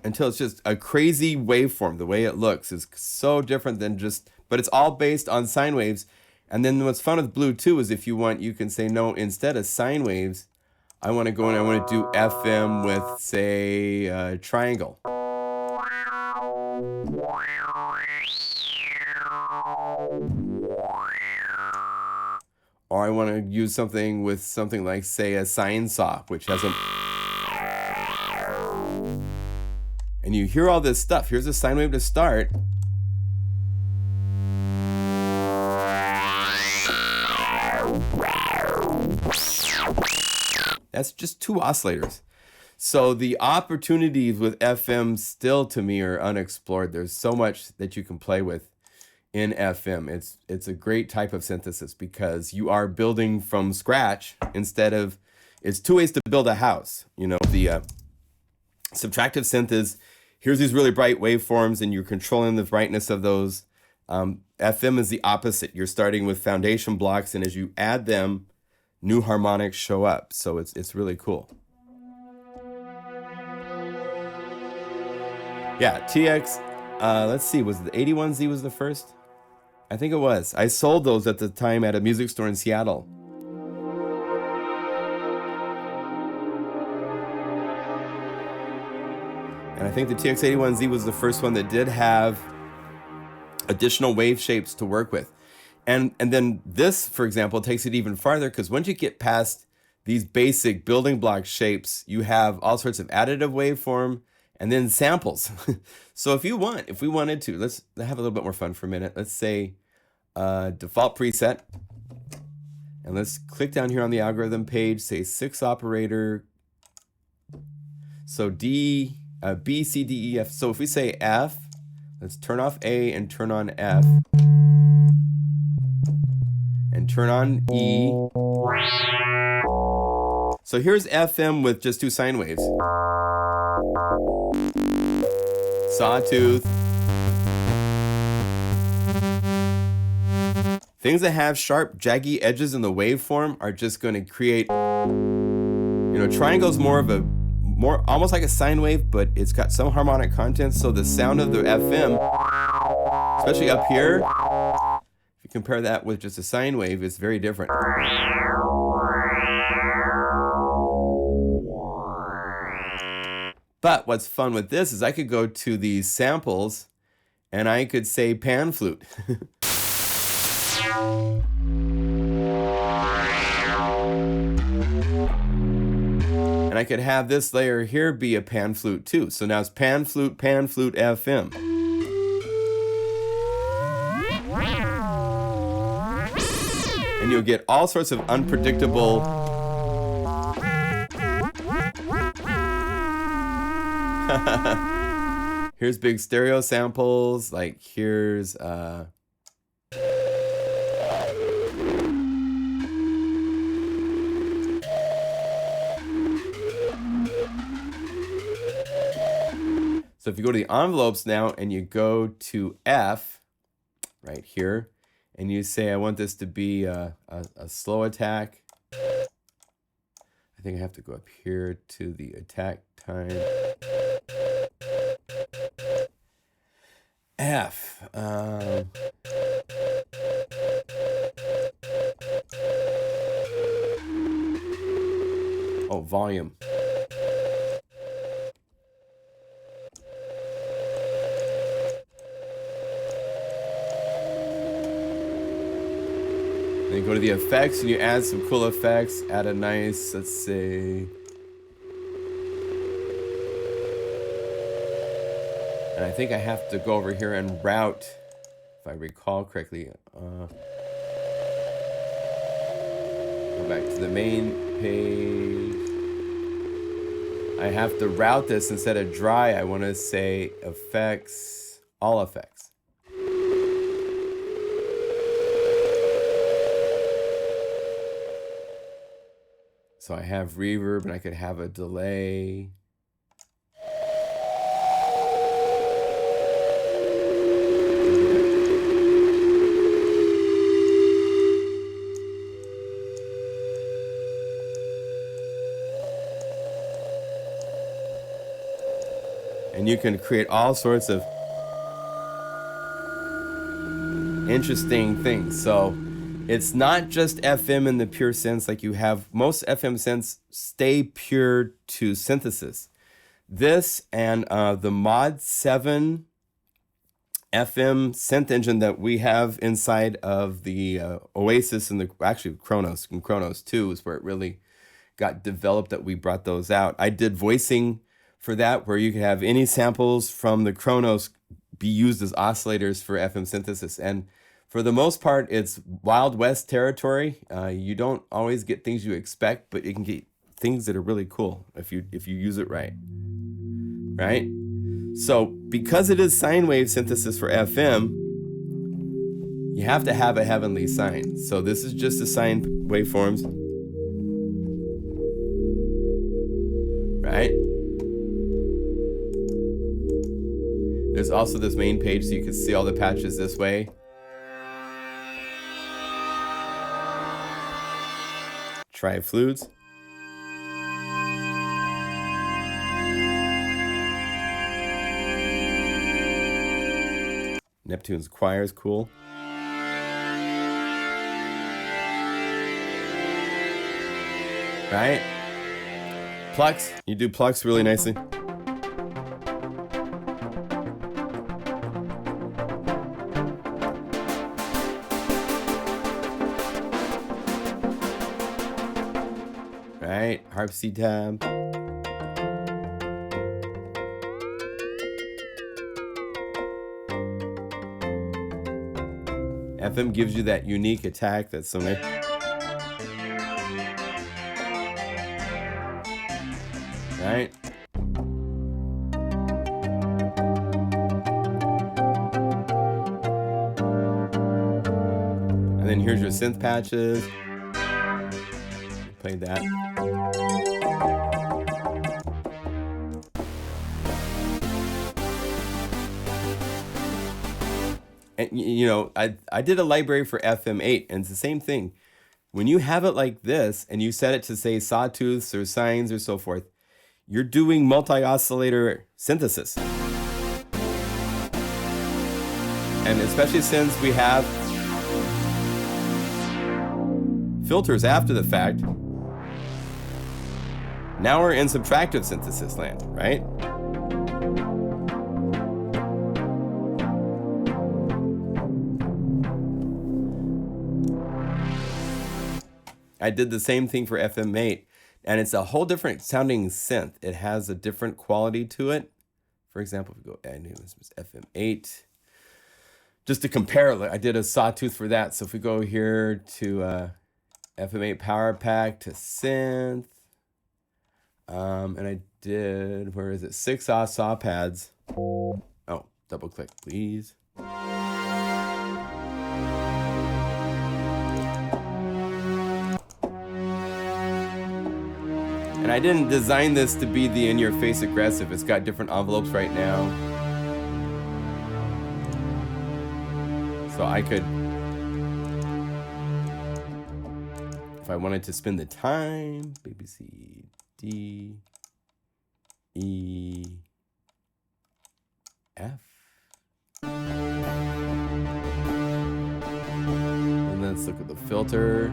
until it's just a crazy waveform. The way it looks is so different than just, but it's all based on sine waves. And then what's fun with Blue too is if you want, you can say, no, instead of sine waves, I want to go and I want to do FM with, say, triangle. Or I want to use something with something like, say, a sine saw, which has a... And you hear all this stuff. Here's a sine wave to start. That's just two oscillators. So the opportunities with FM still, to me, are unexplored. There's so much that you can play with in FM. It's a great type of synthesis because you are building from scratch instead of... It's two ways to build a house. You know, the subtractive synth is, here's these really bright waveforms and you're controlling the brightness of those. FM is the opposite. You're starting with foundation blocks, and as you add them, new harmonics show up. So it's really cool. Yeah, TX, let's see, was the 81Z was the first? I think it was. I sold those at the time at a music store in Seattle. And I think the TX81Z was the first one that did have additional wave shapes to work with. And then this, for example, takes it even farther, because once you get past these basic building block shapes, you have all sorts of additive waveform and then samples. So if we wanted to, let's have a little bit more fun for a minute. Let's say default preset. And let's click down here on the algorithm page, say 6 operator. So D, B, C, D, E, F. So if we say F, let's turn off A and turn on F. And turn on E. So here's FM with just 2 sine waves. Sawtooth. Things that have sharp, jaggy edges in the waveform are just going to create, you know, triangle's more almost like a sine wave, but it's got some harmonic content. So the sound of the FM, especially up here, if you compare that with just a sine wave, it's very different. But what's fun with this is I could go to these samples and I could say pan flute. And I could have this layer here be a pan flute too. So now it's pan flute, FM. And you'll get all sorts of unpredictable here's big stereo samples, like here's so if you go to the envelopes now and you go to F right here and you say I want this to be a slow attack, I think I have to go up here to the attack time. F. Oh, volume. Then you go to the effects and you add some cool effects. Add a nice, let's say, and I think I have to go over here and route, if I recall correctly. Go back to the main page. I have to route this instead of dry. I want to say effects, all effects. So I have reverb and I could have a delay. And you can create all sorts of interesting things. So it's not just FM in the pure sense like you have. Most FM synths stay pure to synthesis. This and the Mod 7 FM synth engine that we have inside of the Oasis and the actually Kronos, and Kronos 2 is where it really got developed, that we brought those out. I did voicing for that, where you can have any samples from the Kronos be used as oscillators for FM synthesis. And for the most part, it's Wild West territory. You don't always get things you expect, but you can get things that are really cool if you use it right. Right? So because it is sine wave synthesis for FM, you have to have a heavenly sine. So this is just the sine waveforms. Right? There's also this main page so you can see all the patches this way. Try flutes. Neptune's choir is cool. Right? Plucks. You do plucks really nicely. Right? Harp C tab. FM gives you that unique attack that's so nice. Right? And then here's your synth patches. Play that. And you know, I did a library for FM8, and it's the same thing. When you have it like this, and you set it to say sawtooths or sines or so forth, you're doing multi-oscillator synthesis. And especially since we have filters after the fact, now we're in subtractive synthesis land, right? I did the same thing for FM8, and it's a whole different sounding synth. It has a different quality to it. For example, if we go, this was FM8. Just to compare, I did a sawtooth for that. So if we go here to FM8 Power Pack to synth, and I did, where is it? 6 saw pads. Oh, double click, please. And I didn't design this to be the in-your-face aggressive. It's got different envelopes right now. So I could, if I wanted to spin the time, B, C, D, E, F. And let's look at the filter.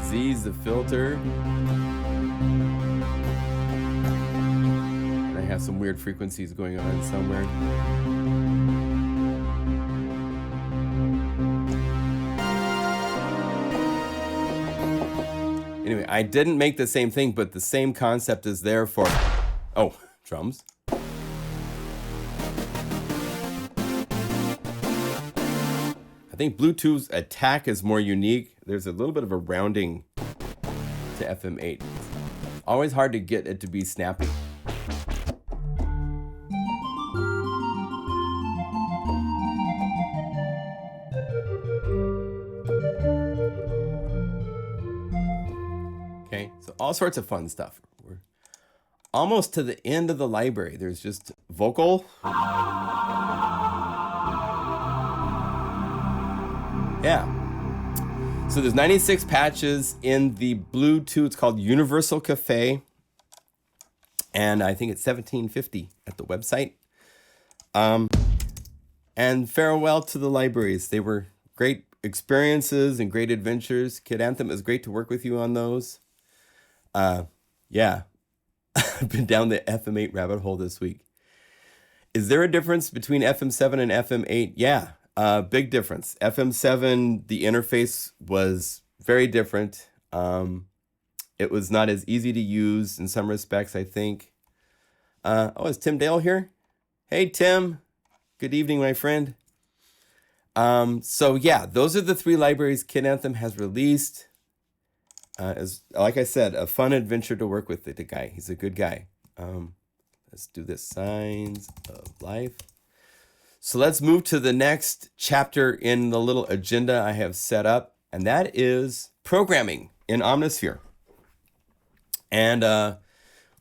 Z's the filter. And I have some weird frequencies going on somewhere. Anyway, I didn't make the same thing, but the same concept is there for, oh, drums. I think Bluetooth's attack is more unique. There's a little bit of a rounding to FM8. Always hard to get it to be snappy. all sorts of fun stuff. We're almost to the end of the library. There's just vocal. Yeah. So there's 96 patches in the Bluetooth. It's called Universal Cafe. And I think it's $17.50 at the website. And farewell to the libraries. They were great experiences and great adventures. Kid Anthem, is great to work with you on those. Yeah, I've been down the FM8 rabbit hole this week. Is there a difference between FM7 and FM8? Yeah, big difference. FM7, the interface was very different. It was not as easy to use in some respects, I think. Oh, is Tim Dale here? Hey, Tim. Good evening, my friend. So yeah, those are the 3 libraries Kid Anthem has released. As like I said, a fun adventure to work with the guy. He's a good guy. Let's do this. Signs of Life. So let's move to the next chapter in the little agenda I have set up, and that is programming in Omnisphere. And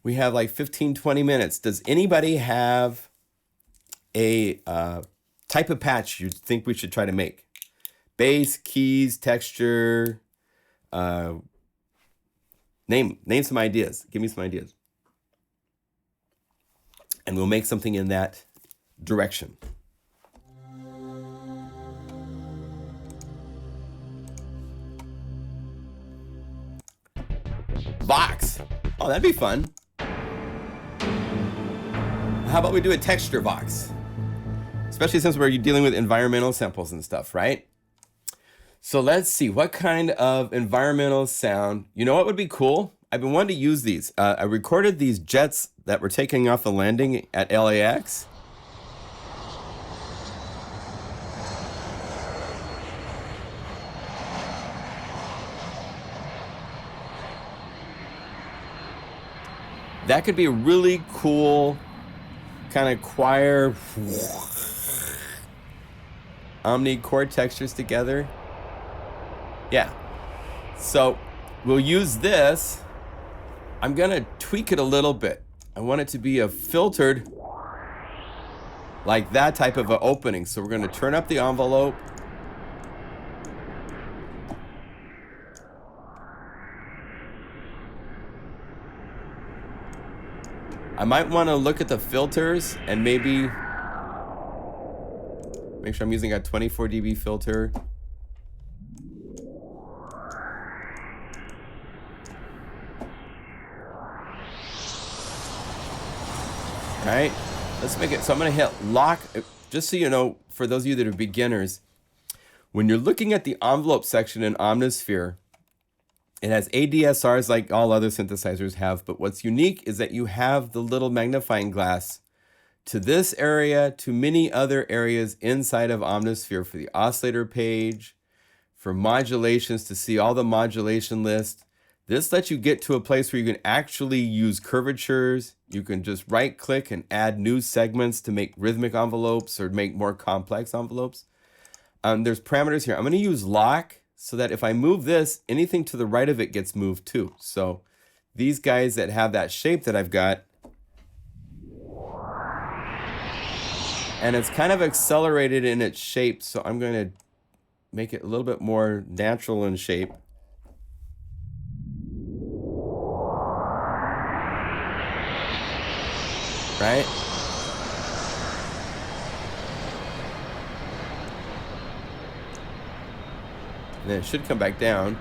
we have like 15, 20 minutes. Does anybody have a type of patch you think we should try to make? Bass, keys, texture, name some ideas. Give me some ideas. And we'll make something in that direction. Vox. Oh, that'd be fun. How about we do a texture Vox? Especially since we're dealing with environmental samples and stuff, right? So let's see, what kind of environmental sound? You know what would be cool? I've been wanting to use these. I recorded these jets that were taking off the landing at LAX. That could be a really cool kind of choir omni chord textures together. Yeah. So we'll use this. I'm gonna tweak it a little bit. I want it to be a filtered, like that type of an opening. So we're gonna turn up the envelope. I might want to look at the filters and maybe make sure I'm using a 24 dB filter. All right, let's make it. So I'm going to hit lock. Just so you know, for those of you that are beginners, when you're looking at the envelope section in Omnisphere, it has ADSRs like all other synthesizers have, but what's unique is that you have the little magnifying glass to this area, to many other areas inside of Omnisphere, for the oscillator page, for modulations, to see all the modulation list. This lets you get to a place where you can actually use curvatures. You can just right click and add new segments to make rhythmic envelopes or make more complex envelopes. There's parameters here. I'm going to use lock, so that if I move this, anything to the right of it gets moved too. So these guys that have that shape that I've got, and it's kind of accelerated in its shape, so I'm going to make it a little bit more natural in shape. Right? And then it should come back down.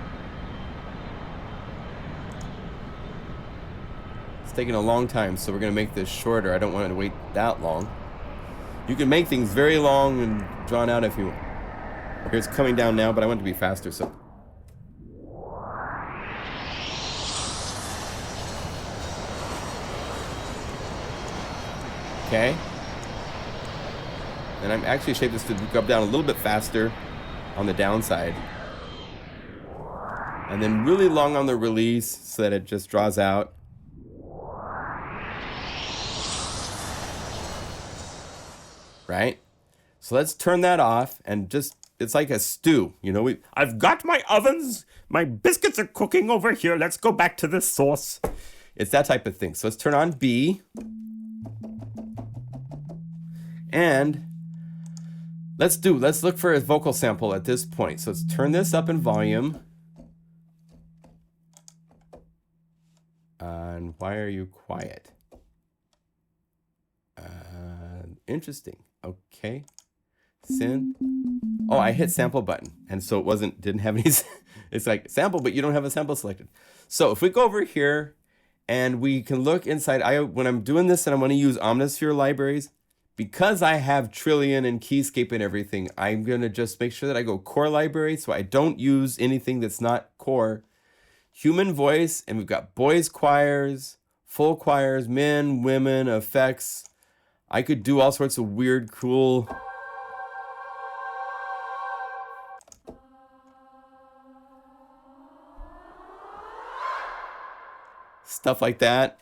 It's taking a long time, so we're going to make this shorter. I don't want it to wait that long. You can make things very long and drawn out if you want. Okay, it's coming down now, but I want it to be faster, so. Okay. And I'm actually shaped this to go down a little bit faster on the downside. And then really long on the release so that it just draws out. Right? So let's turn that off and just it's like a stew. You know, I've got my ovens, my biscuits are cooking over here. Let's go back to the sauce. It's that type of thing. So let's turn on B. And let's look for a vocal sample at this point. So let's turn this up in volume. And why are you quiet? Interesting. Okay. Synth. Oh, I hit sample button. And so it didn't have any, it's like sample, but you don't have a sample selected. So if we go over here and we can look inside, when I'm doing this and I want to use Omnisphere libraries, because I have Trillion and Keyscape and everything, I'm going to just make sure that I go core library so I don't use anything that's not core. Human voice, and we've got boys choirs, full choirs, men, women, effects. I could do all sorts of weird, cool stuff like that.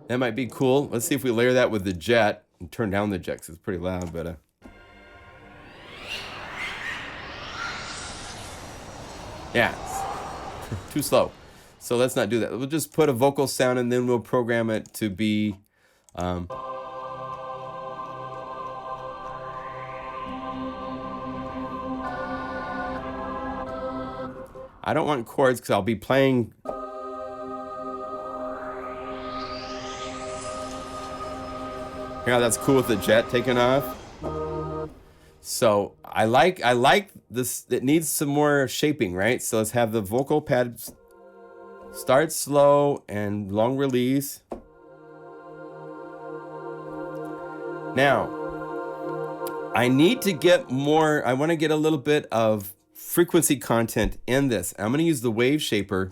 That might be cool. Let's see if we layer that with the jet and turn down the jet because it's pretty loud, but yeah, it's too slow. So let's not do that. We'll just put a vocal sound and then we'll program it to be I don't want chords because I'll be playing. Yeah, that's cool with the jet taking off. So I like this. It needs some more shaping, right? So let's have the vocal pad start slow and long release. Now, I need to get more. I want to get a little bit of frequency content in this. I'm going to use the wave shaper.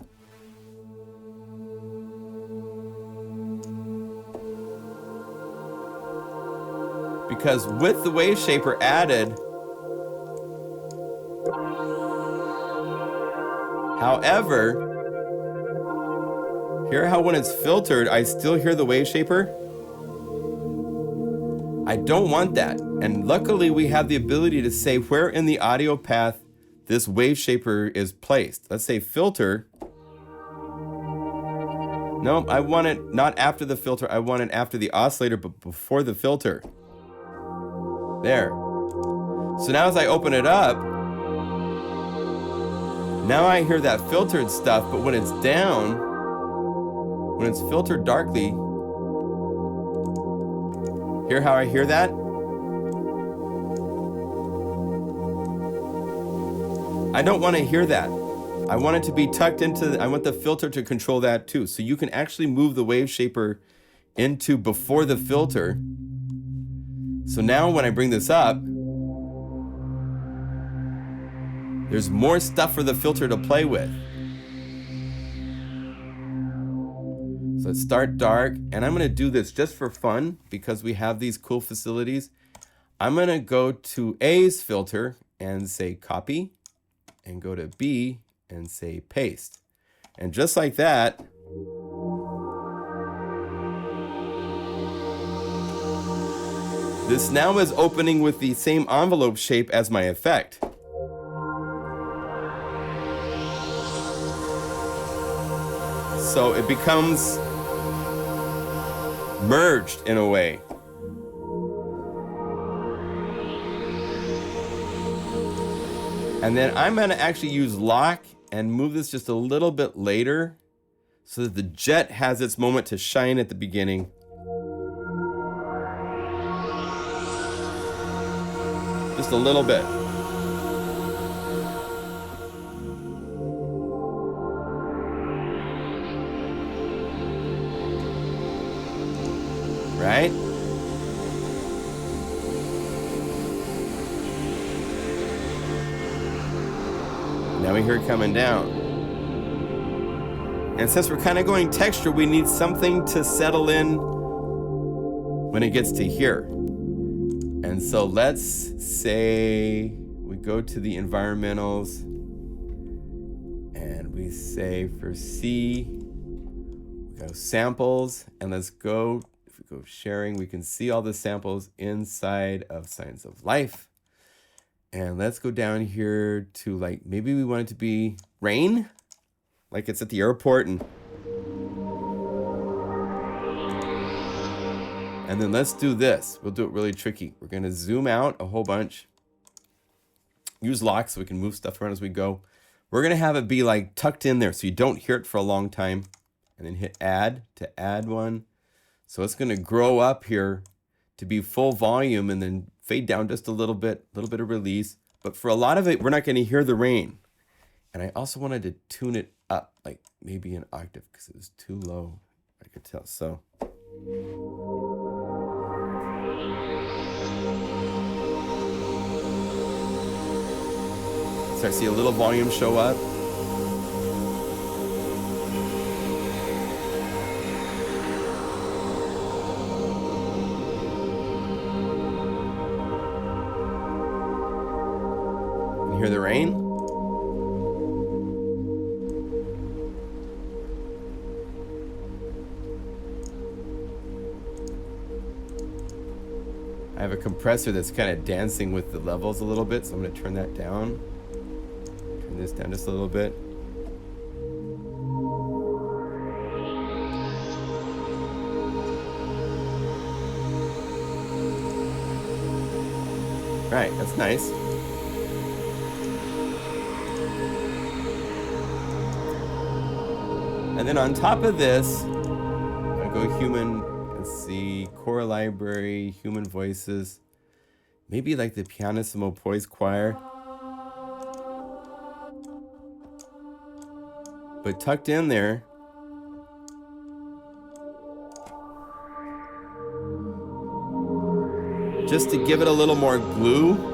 Because with the wave shaper added, however, hear how when it's filtered, I still hear the wave shaper? I don't want that. And luckily we have the ability to say where in the audio path this wave shaper is placed. Let's say filter. No, I want it not after the filter. I want it after the oscillator, but before the filter. There. So now as I open it up, now I hear that filtered stuff, but when it's down, when it's filtered darkly, hear how I hear that? I don't want to hear that. I want it to be tucked into, I want the filter to control that too. So you can actually move the wave shaper into before the filter. So now when I bring this up, there's more stuff for the filter to play with. So let's start dark, and I'm gonna do this just for fun because we have these cool facilities. I'm gonna go to A's filter and say copy, and go to B and say paste. And just like that, this now is opening with the same envelope shape as my effect. So it becomes merged in a way. And then I'm gonna actually use lock and move this just a little bit later so that the jet has its moment to shine at the beginning. Just a little bit. Right? Now we hear it coming down. And since we're kind of going texture, we need something to settle in when it gets to here. And so let's say we go to the environmentals and we say for C, we Now samples, and let's go, if we go sharing, we can see all the samples inside of Science of Life. And let's go down here to like, maybe we want it to be rain, like it's at the airport. And then let's do this. We'll do it really tricky. We're gonna zoom out a whole bunch. Use lock so we can move stuff around as we go. We're gonna have it be like tucked in there so you don't hear it for a long time. And then hit add to add one. So it's gonna grow up here to be full volume and then fade down just a little bit of release. But for a lot of it, we're not gonna hear the rain. And I also wanted to tune it up, like maybe an octave because it was too low, I could tell. So. So I see a little volume show up. You hear the rain? I have a compressor that's kind of dancing with the levels a little bit, so I'm going to turn that down. Turn this down just a little bit. Right, that's nice. And then on top of this, I go human, let's see, core library, human voices, maybe like the pianissimo poise choir. But tucked in there, just to give it a little more glue.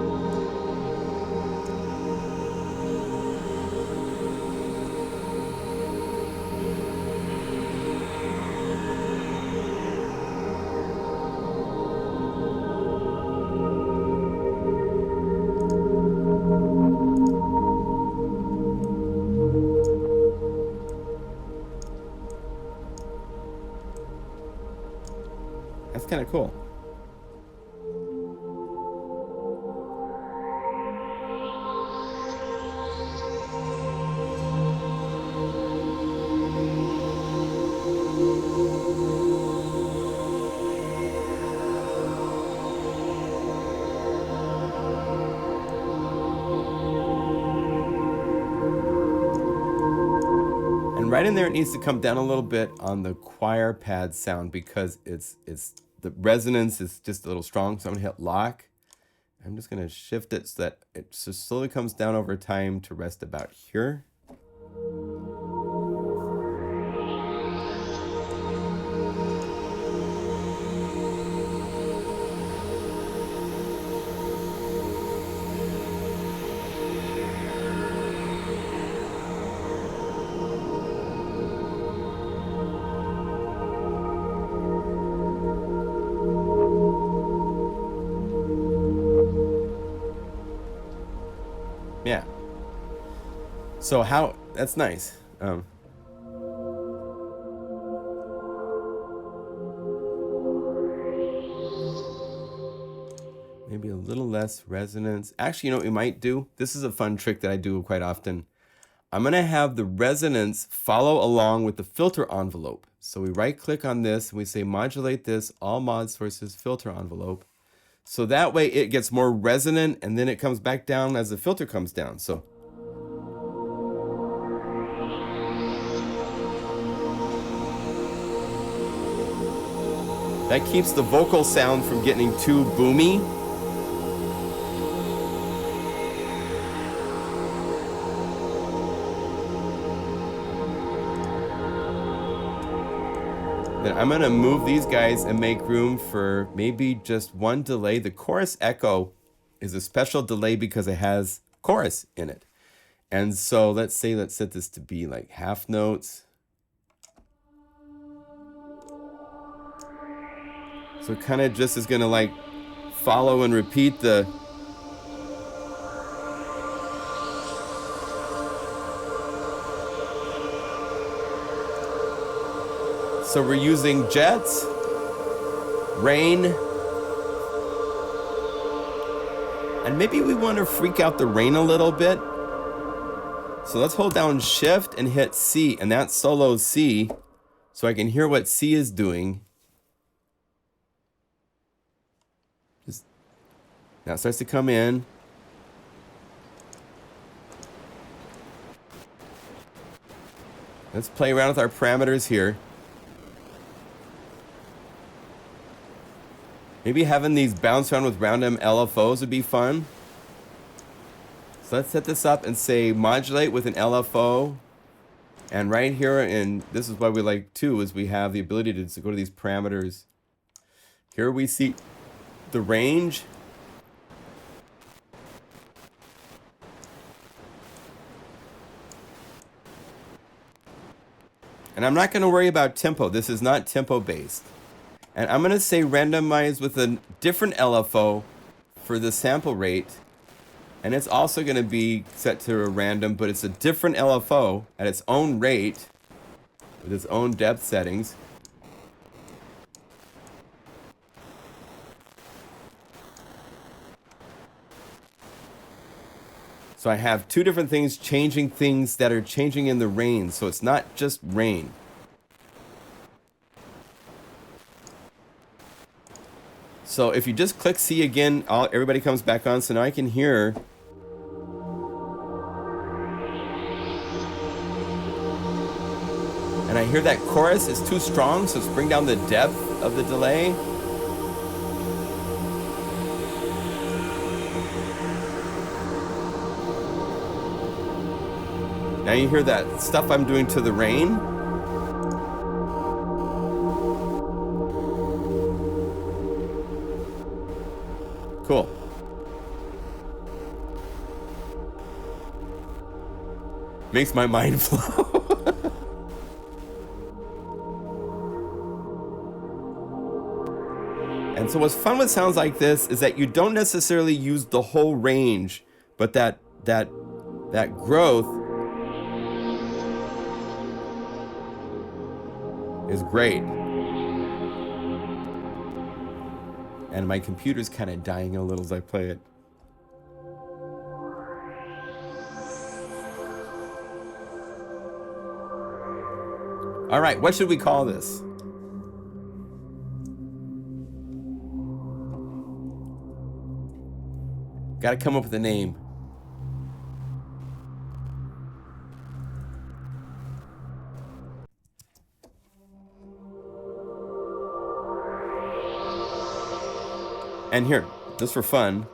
That's kind of cool. And right in there, it needs to come down a little bit on the choir pad sound because it's the resonance is just a little strong. So I'm gonna hit lock. I'm just gonna shift it so that it just slowly comes down over time to rest about here. Yeah. So how, that's nice. Maybe a little less resonance. Actually, you know what we might do? This is a fun trick that I do quite often. I'm gonna have the resonance follow along with the filter envelope. So we right click on this and we say modulate this, all mod sources, filter envelope. So that way it gets more resonant and then it comes back down as the filter comes down. So that keeps the vocal sound from getting too boomy. Then I'm gonna move these guys and make room for maybe just one delay. The chorus echo is a special delay because it has chorus in it. And so let's set this to be like half notes. So it kind of just is gonna like follow and repeat the So we're using jets, rain, and maybe we want to freak out the rain a little bit. So let's hold down Shift and hit C, and that's solo C, so I can hear what C is doing. Just now it starts to come in. Let's play around with our parameters here. Maybe having these bounce around with random LFOs would be fun. So let's set this up and say modulate with an LFO. And right here, and this is why we like too, is we have the ability to go to these parameters. Here we see the range. And I'm not going to worry about tempo. This is not tempo based. And I'm going to say randomize with a different LFO for the sample rate. And it's also going to be set to a random, but it's a different LFO at its own rate with its own depth settings. So I have two different things changing things that are changing in the range. So it's not just rain. So if you just click C again, everybody comes back on. So now I can hear. And I hear that chorus is too strong, so let's bring down the depth of the delay. Now you hear that stuff I'm doing to the rain. Cool. Makes my mind flow. And so what's fun with sounds like this is that you don't necessarily use the whole range, but that growth is great. And my computer's kind of dying a little as I play it. All right, what should we call this? Got to come up with a name. And here, just for fun,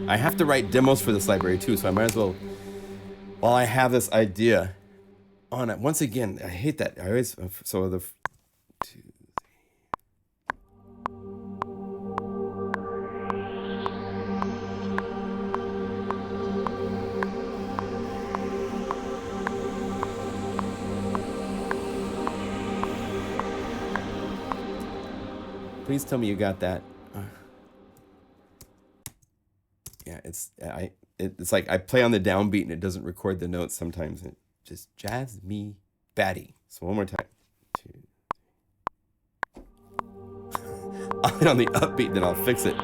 I have to write demos for this library too, so I might as well, while I have this idea on it. Once again, I hate that. I always, so the 2, 3. Please tell me you got that. Yeah, it's like I play on the downbeat and it doesn't record the notes sometimes. It just jazz me batty. So one more time. 2. I'll hit on the upbeat, then I'll fix it.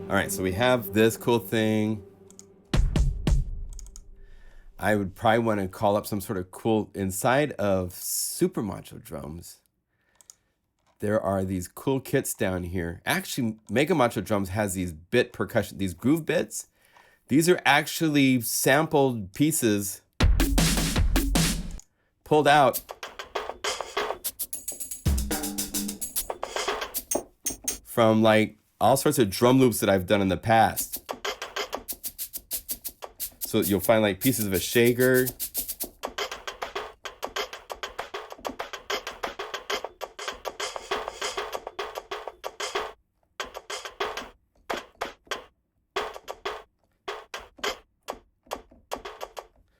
All right, so we have this cool thing. I would probably want to call up some sort of cool, inside of Super Macho Drums, there are these cool kits down here. Actually, Mega Macho Drums has these bit percussion, these groove bits. These are actually sampled pieces pulled out from like all sorts of drum loops that I've done in the past. So you'll find like pieces of a shaker.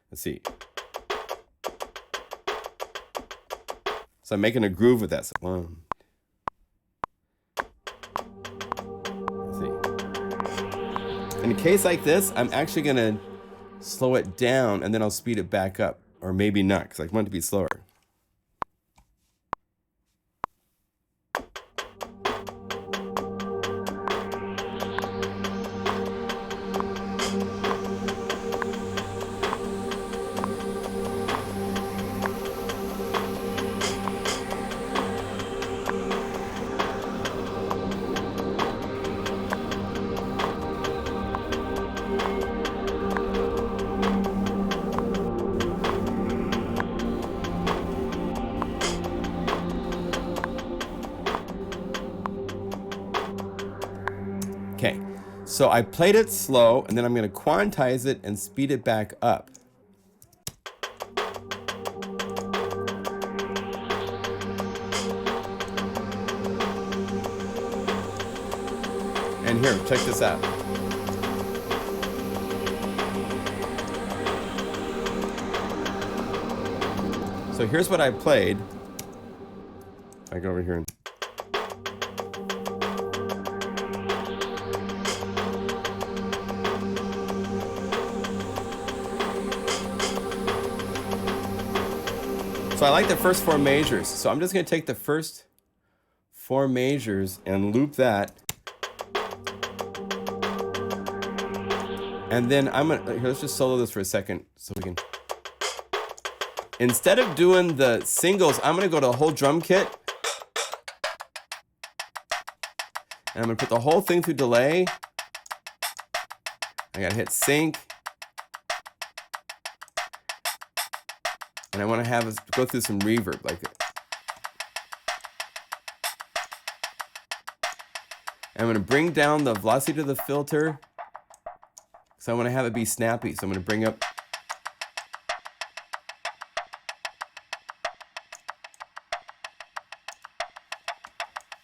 Let's see. So I'm making a groove with that. So one. Let's see. In a case like this, I'm actually gonna slow it down and then I'll speed it back up, or maybe not, because I want it to be slower. Okay, so I played it slow, and then I'm going to quantize it and speed it back up. And here, check this out. So here's what I played. I go over here and so I like the first four measures. So I'm just going to take the first four measures and loop that. And then I'm going to, let's just solo this for a second so we can. Instead of doing the singles, I'm going to go to the whole drum kit. And I'm going to put the whole thing through delay. I got to hit sync. And I want to have us go through some reverb like it. And I'm going to bring down the velocity to the filter because I want to have it be snappy. So I'm going to bring up.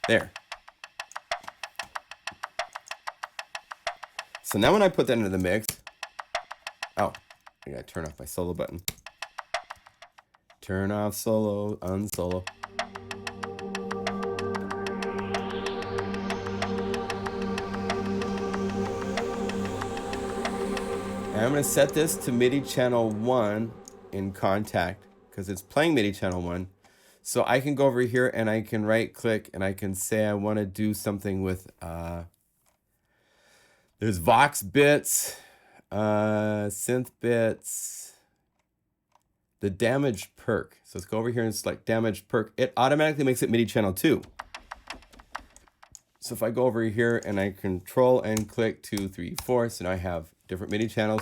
There. So now when I put that into the mix, oh, I got to turn off my solo button. Turn off solo, unsolo. And I'm going to set this to MIDI channel 1 in Contact because it's playing MIDI channel 1. So I can go over here and I can right click and I can say I want to do something with, there's Vox bits, synth bits, the damage perk. So let's go over here and select damage perk. It automatically makes it MIDI channel 2. So if I go over here and I control and click 2, 3, 4, so now I have different MIDI channels.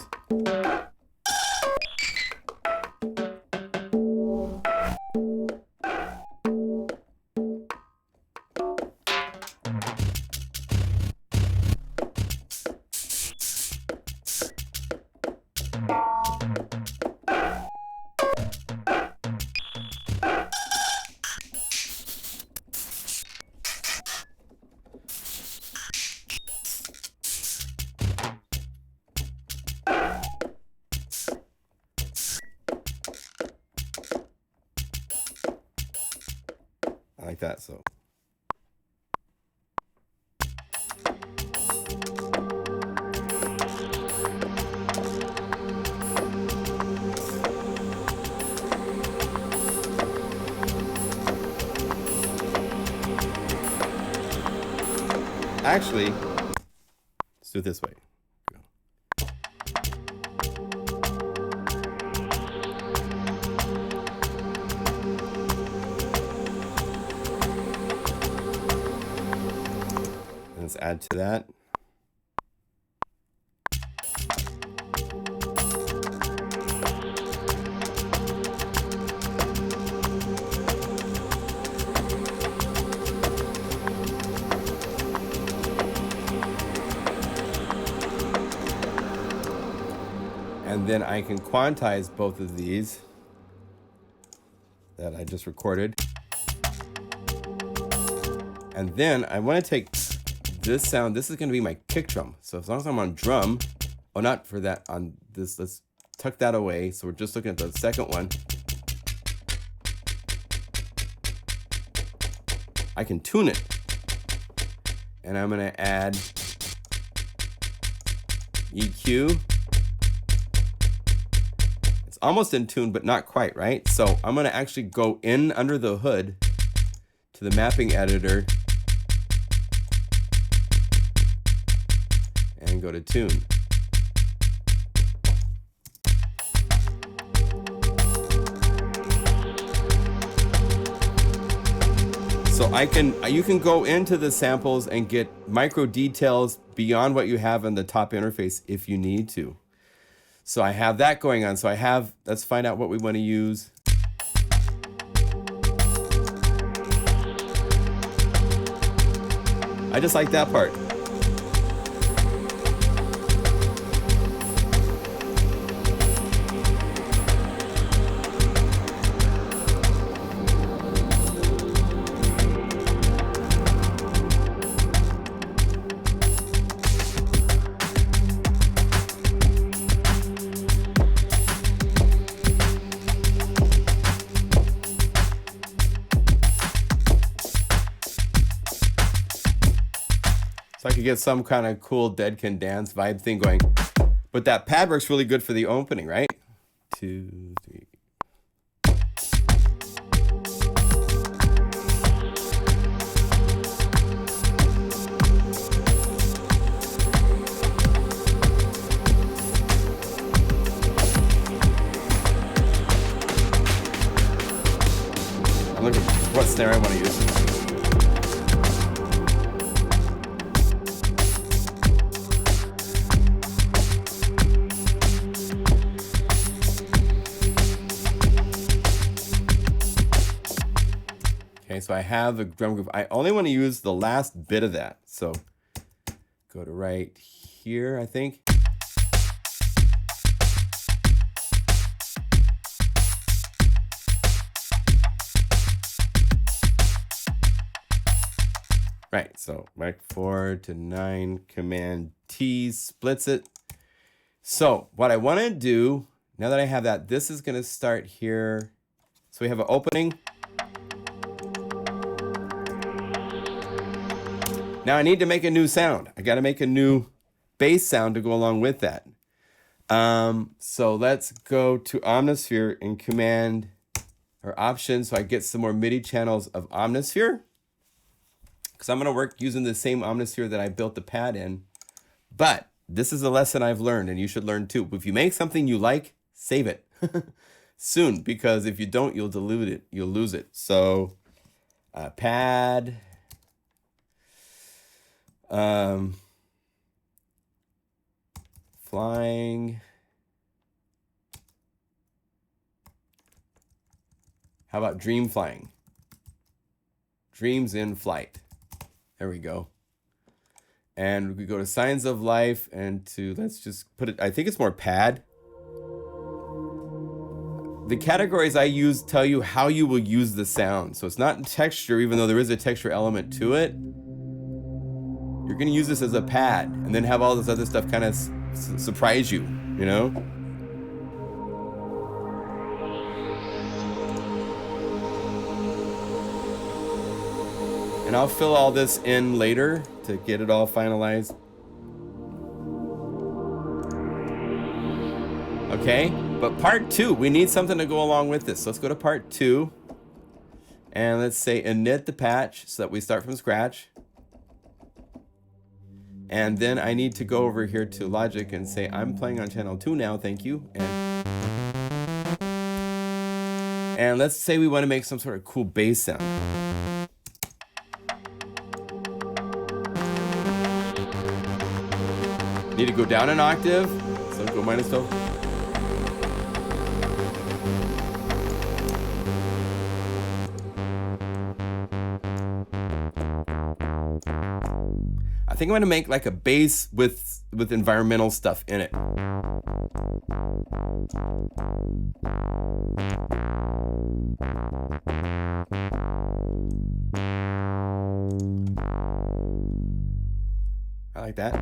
I like that, so. Actually, let's do it this way. Let's add to that. And then I can quantize both of these that I just recorded. And then I want to take this sound. This is going to be my kick drum. So as long as I'm on drum, oh, not for that, on this, let's tuck that away. So we're just looking at the second one. I can tune it. And I'm going to add EQ. It's almost in tune, but not quite, right? So I'm going to actually go in under the hood to the mapping editor and go to tune. So you can go into the samples and get micro details beyond what you have in the top interface if you need to. So I have that going on. So let's find out what we want to use. I just like that part. So I could get some kind of cool Dead Can Dance vibe thing going. But that pad works really good for the opening, right? 2, 3. I'm looking for what snare I want to use. Okay, so I have the drum groove. I only want to use the last bit of that. So go to right here, I think. Right, so mic 4 to 9, Command T splits it. So what I want to do, now that I have that, this is going to start here. So we have an opening. Now I need to make a new sound. I got to make a new bass sound to go along with that. So let's go to Omnisphere and Command or Option so I get some more MIDI channels of Omnisphere. Because I'm going to work using the same Omnisphere that I built the pad in. But this is a lesson I've learned, and you should learn too. If you make something you like, save it soon, because if you don't, you'll dilute it. You'll lose it. So pad. Flying. How about dream flying? Dreams in flight. There we go. And we go to signs of life and to, let's just put it, I think it's more pad. The categories I use tell you how you will use the sound. So it's not texture, even though there is a texture element to it. You're going to use this as a pad and then have all this other stuff kind of surprise you, you know? And I'll fill all this in later to get it all finalized. Okay, but part 2, we need something to go along with this. So let's go to part 2. And let's say init the patch so that we start from scratch. And then I need to go over here to Logic and say, I'm playing on channel 2 now, thank you. And let's say we want to make some sort of cool bass sound. Need to go down an octave, so go -12. I think I'm gonna make like a bass with with environmental stuff in it. I like that.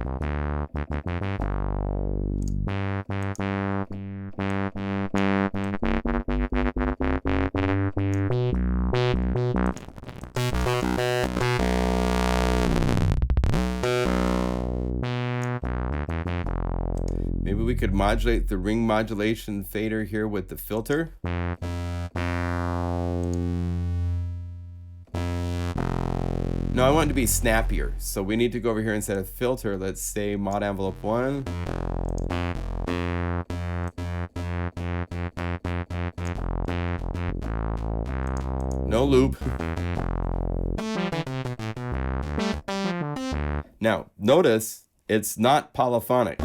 Maybe we could modulate the ring modulation fader here with the filter. No, I want it to be snappier. So we need to go over here instead of filter. Let's say mod envelope 1. No loop. Now, notice it's not polyphonic.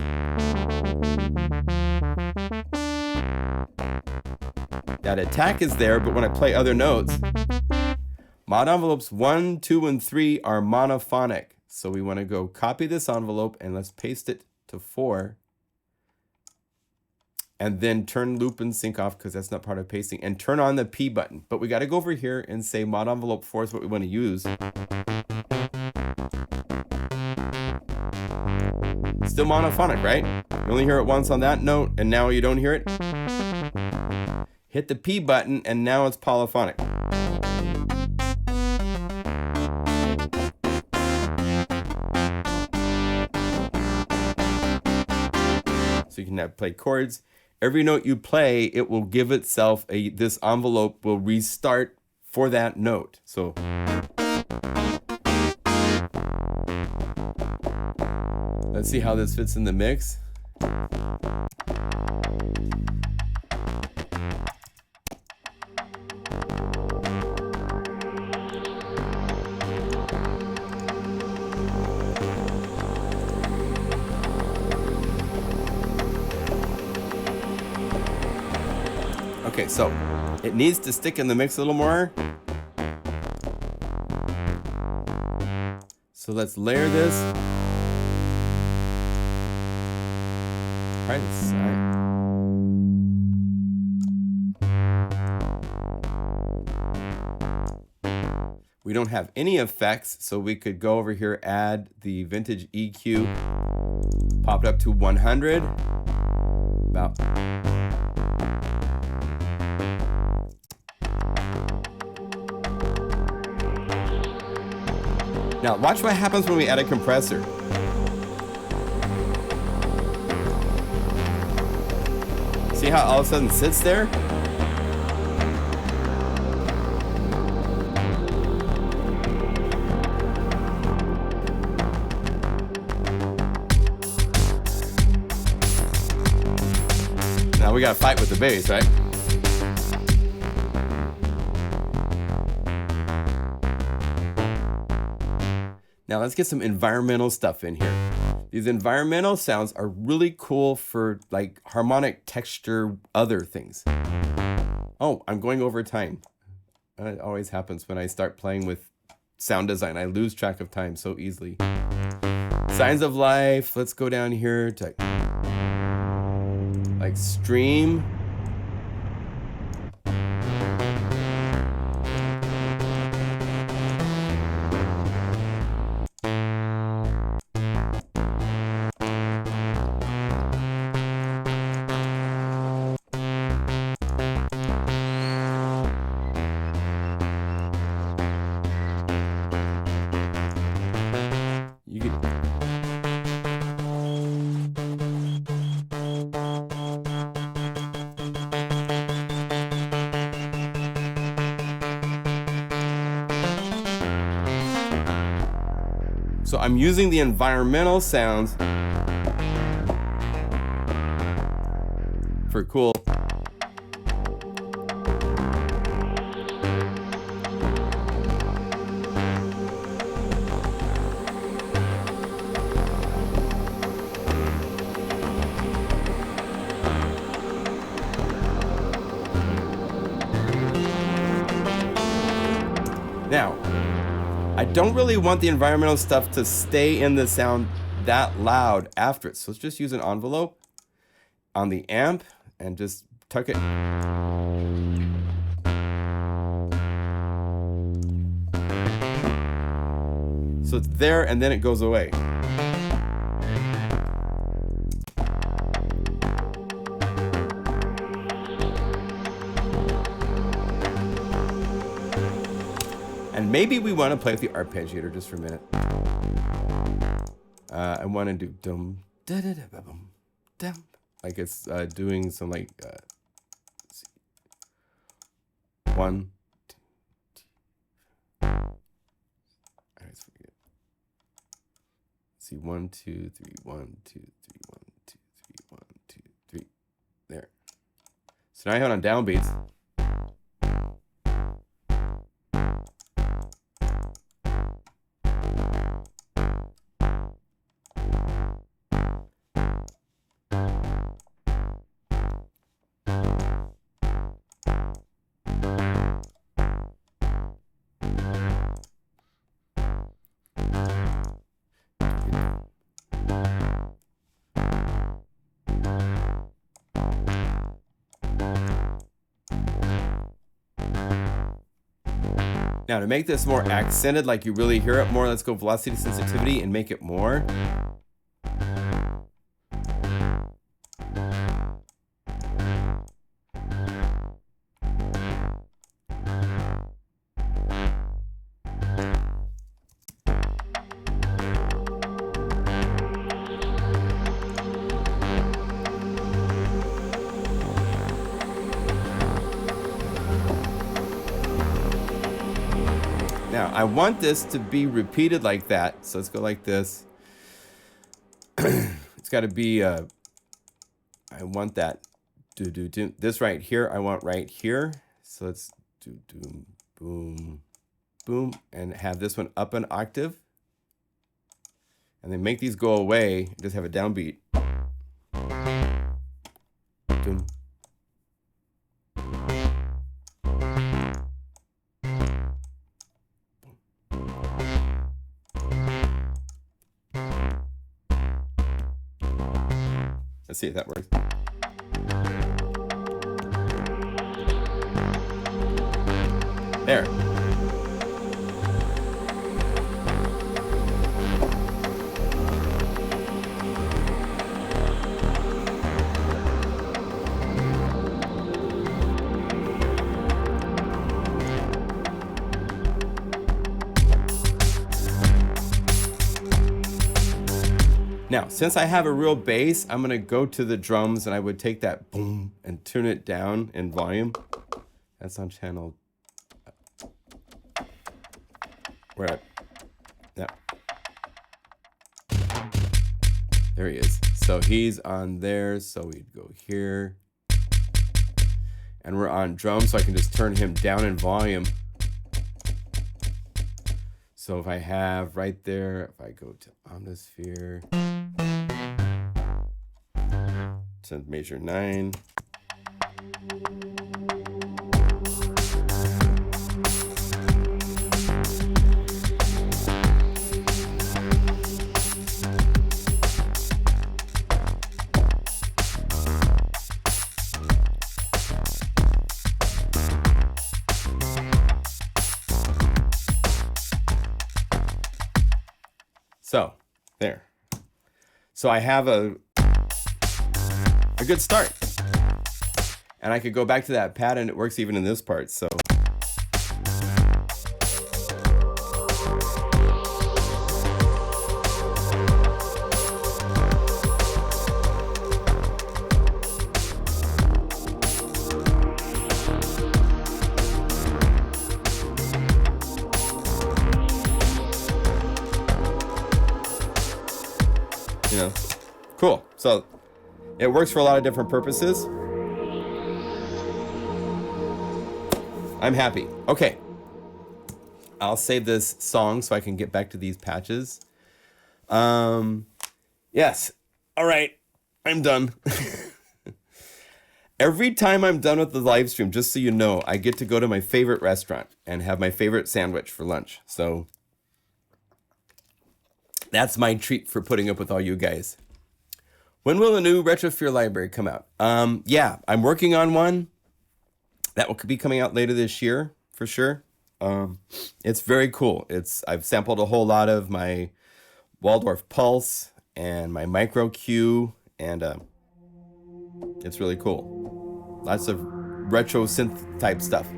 That attack is there, but when I play other notes, mod envelopes 1, 2, and 3 are monophonic. So we want to go copy this envelope and let's paste it to 4. And then turn loop and sync off because that's not part of pasting. And turn on the P button. But we got to go over here and say mod envelope 4 is what we want to use. Still monophonic, right? You only hear it once on that note, and now you don't hear it. Hit the P button, and now it's polyphonic. So you can play chords. Every note you play, it will give itself this envelope will restart for that note. So let's see how this fits in the mix. Okay, so it needs to stick in the mix a little more. So let's layer this. Right side. We don't have any effects, so we could go over here, add the vintage EQ, pop it up to 100. About. Now watch what happens when we add a compressor. See how all of a sudden sits there? Now we gotta fight with the bass, right? Now let's get some environmental stuff in here. These environmental sounds are really cool for like harmonic texture, other things. Oh, I'm going over time. It always happens when I start playing with sound design. I lose track of time so easily. Signs of life. Let's go down here to like stream. So I'm using the environmental sounds for cool. Now, I don't really want the environmental stuff to stay in the sound that loud after it. So let's just use an envelope on the amp and just tuck it. So it's there and then it goes away. And maybe we want to play with the arpeggiator just for a minute. I want to do dum da da da bum dum, like it's doing some like let's see. 1, 2, 3. I always forget. Let's see, 1, 2, 3, 1, 2, 3, 1, 2, 3, 1, 2, 3. There. So now I have it on downbeats. Now to make this more accented, like you really hear it more, let's go velocity sensitivity and make it more. Now, I want this to be repeated like that. So let's go like this. It's got to be, I want that. This right here, I want right here. So let's do boom, boom, and have this one up an octave. And then make these go away. Just have a downbeat. Doom. Let's see if that works. There. Now, since I have a real bass, I'm gonna go to the drums and I would take that boom and tune it down in volume. That's on channel. Where at? Yeah. There he is. So he's on there, so we'd go here. And we're on drums, so I can just turn him down in volume. So if I have right there, if I go to Omnisphere, to major 9. So there. So I have a good start. And I could go back to that pad and it works even in this part. So you know, cool. So it works for a lot of different purposes. I'm happy. Okay. I'll save this song so I can get back to these patches. Yes. All right. I'm done. Every time I'm done with the live stream, just so you know, I get to go to my favorite restaurant and have my favorite sandwich for lunch. So That's my treat for putting up with all you guys. When will a new Retrosphere library come out? Yeah, I'm working on one. That will be coming out later this year, for sure. It's very cool. I've sampled a whole lot of my Waldorf Pulse and my Micro Q, and it's really cool. Lots of retro synth type stuff.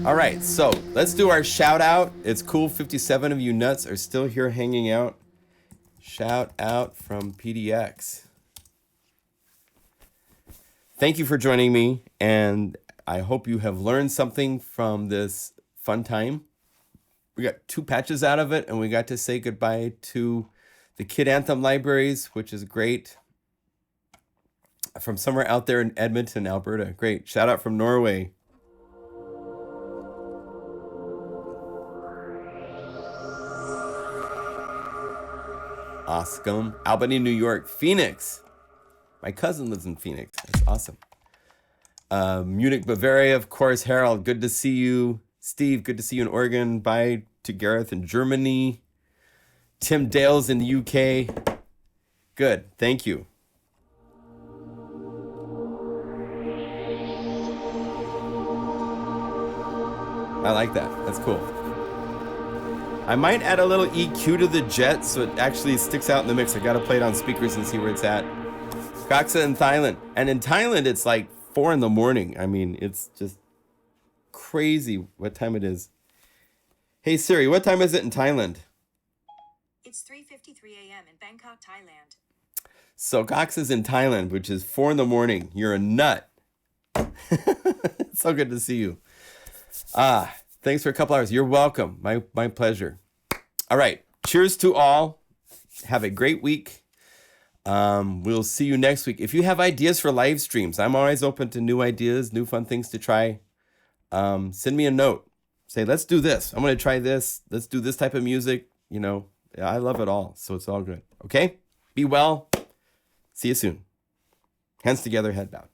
All right, so let's do our shout out. It's cool 57 of you nuts are still here hanging out. Shout out from PDX. Thank you for joining me, and I hope you have learned something from this fun time. We got 2 patches out of it, and we got to say goodbye to the Kid Anthem libraries, which is great. From somewhere out there in Edmonton, Alberta. Great. Shout out from Norway. Awesome. Albany, New York. Phoenix. My cousin lives in Phoenix. That's awesome. Munich, Bavaria, of course. Harold, good to see you. Steve, good to see you in Oregon. Bye to Gareth in Germany. Tim Dale's in the UK. Good. Thank you. I like that. That's cool. I might add a little EQ to the jet so it actually sticks out in the mix. I got to play it on speakers and see where it's at. Coxa in Thailand. And in Thailand, it's like 4 in the morning. I mean, it's just crazy what time it is. Hey, Siri, what time is it in Thailand? It's 3:53 a.m. in Bangkok, Thailand. So Coxa's in Thailand, which is 4 in the morning. You're a nut. It's so good to see you. Thanks for a couple hours. You're welcome. My pleasure. All right. Cheers to all. Have a great week. We'll see you next week. If you have ideas for live streams, I'm always open to new ideas, new fun things to try. Send me a note. Say, let's do this. I'm going to try this. Let's do this type of music. You know, I love it all. So it's all good. Okay? Be well. See you soon. Hands together, head bowed.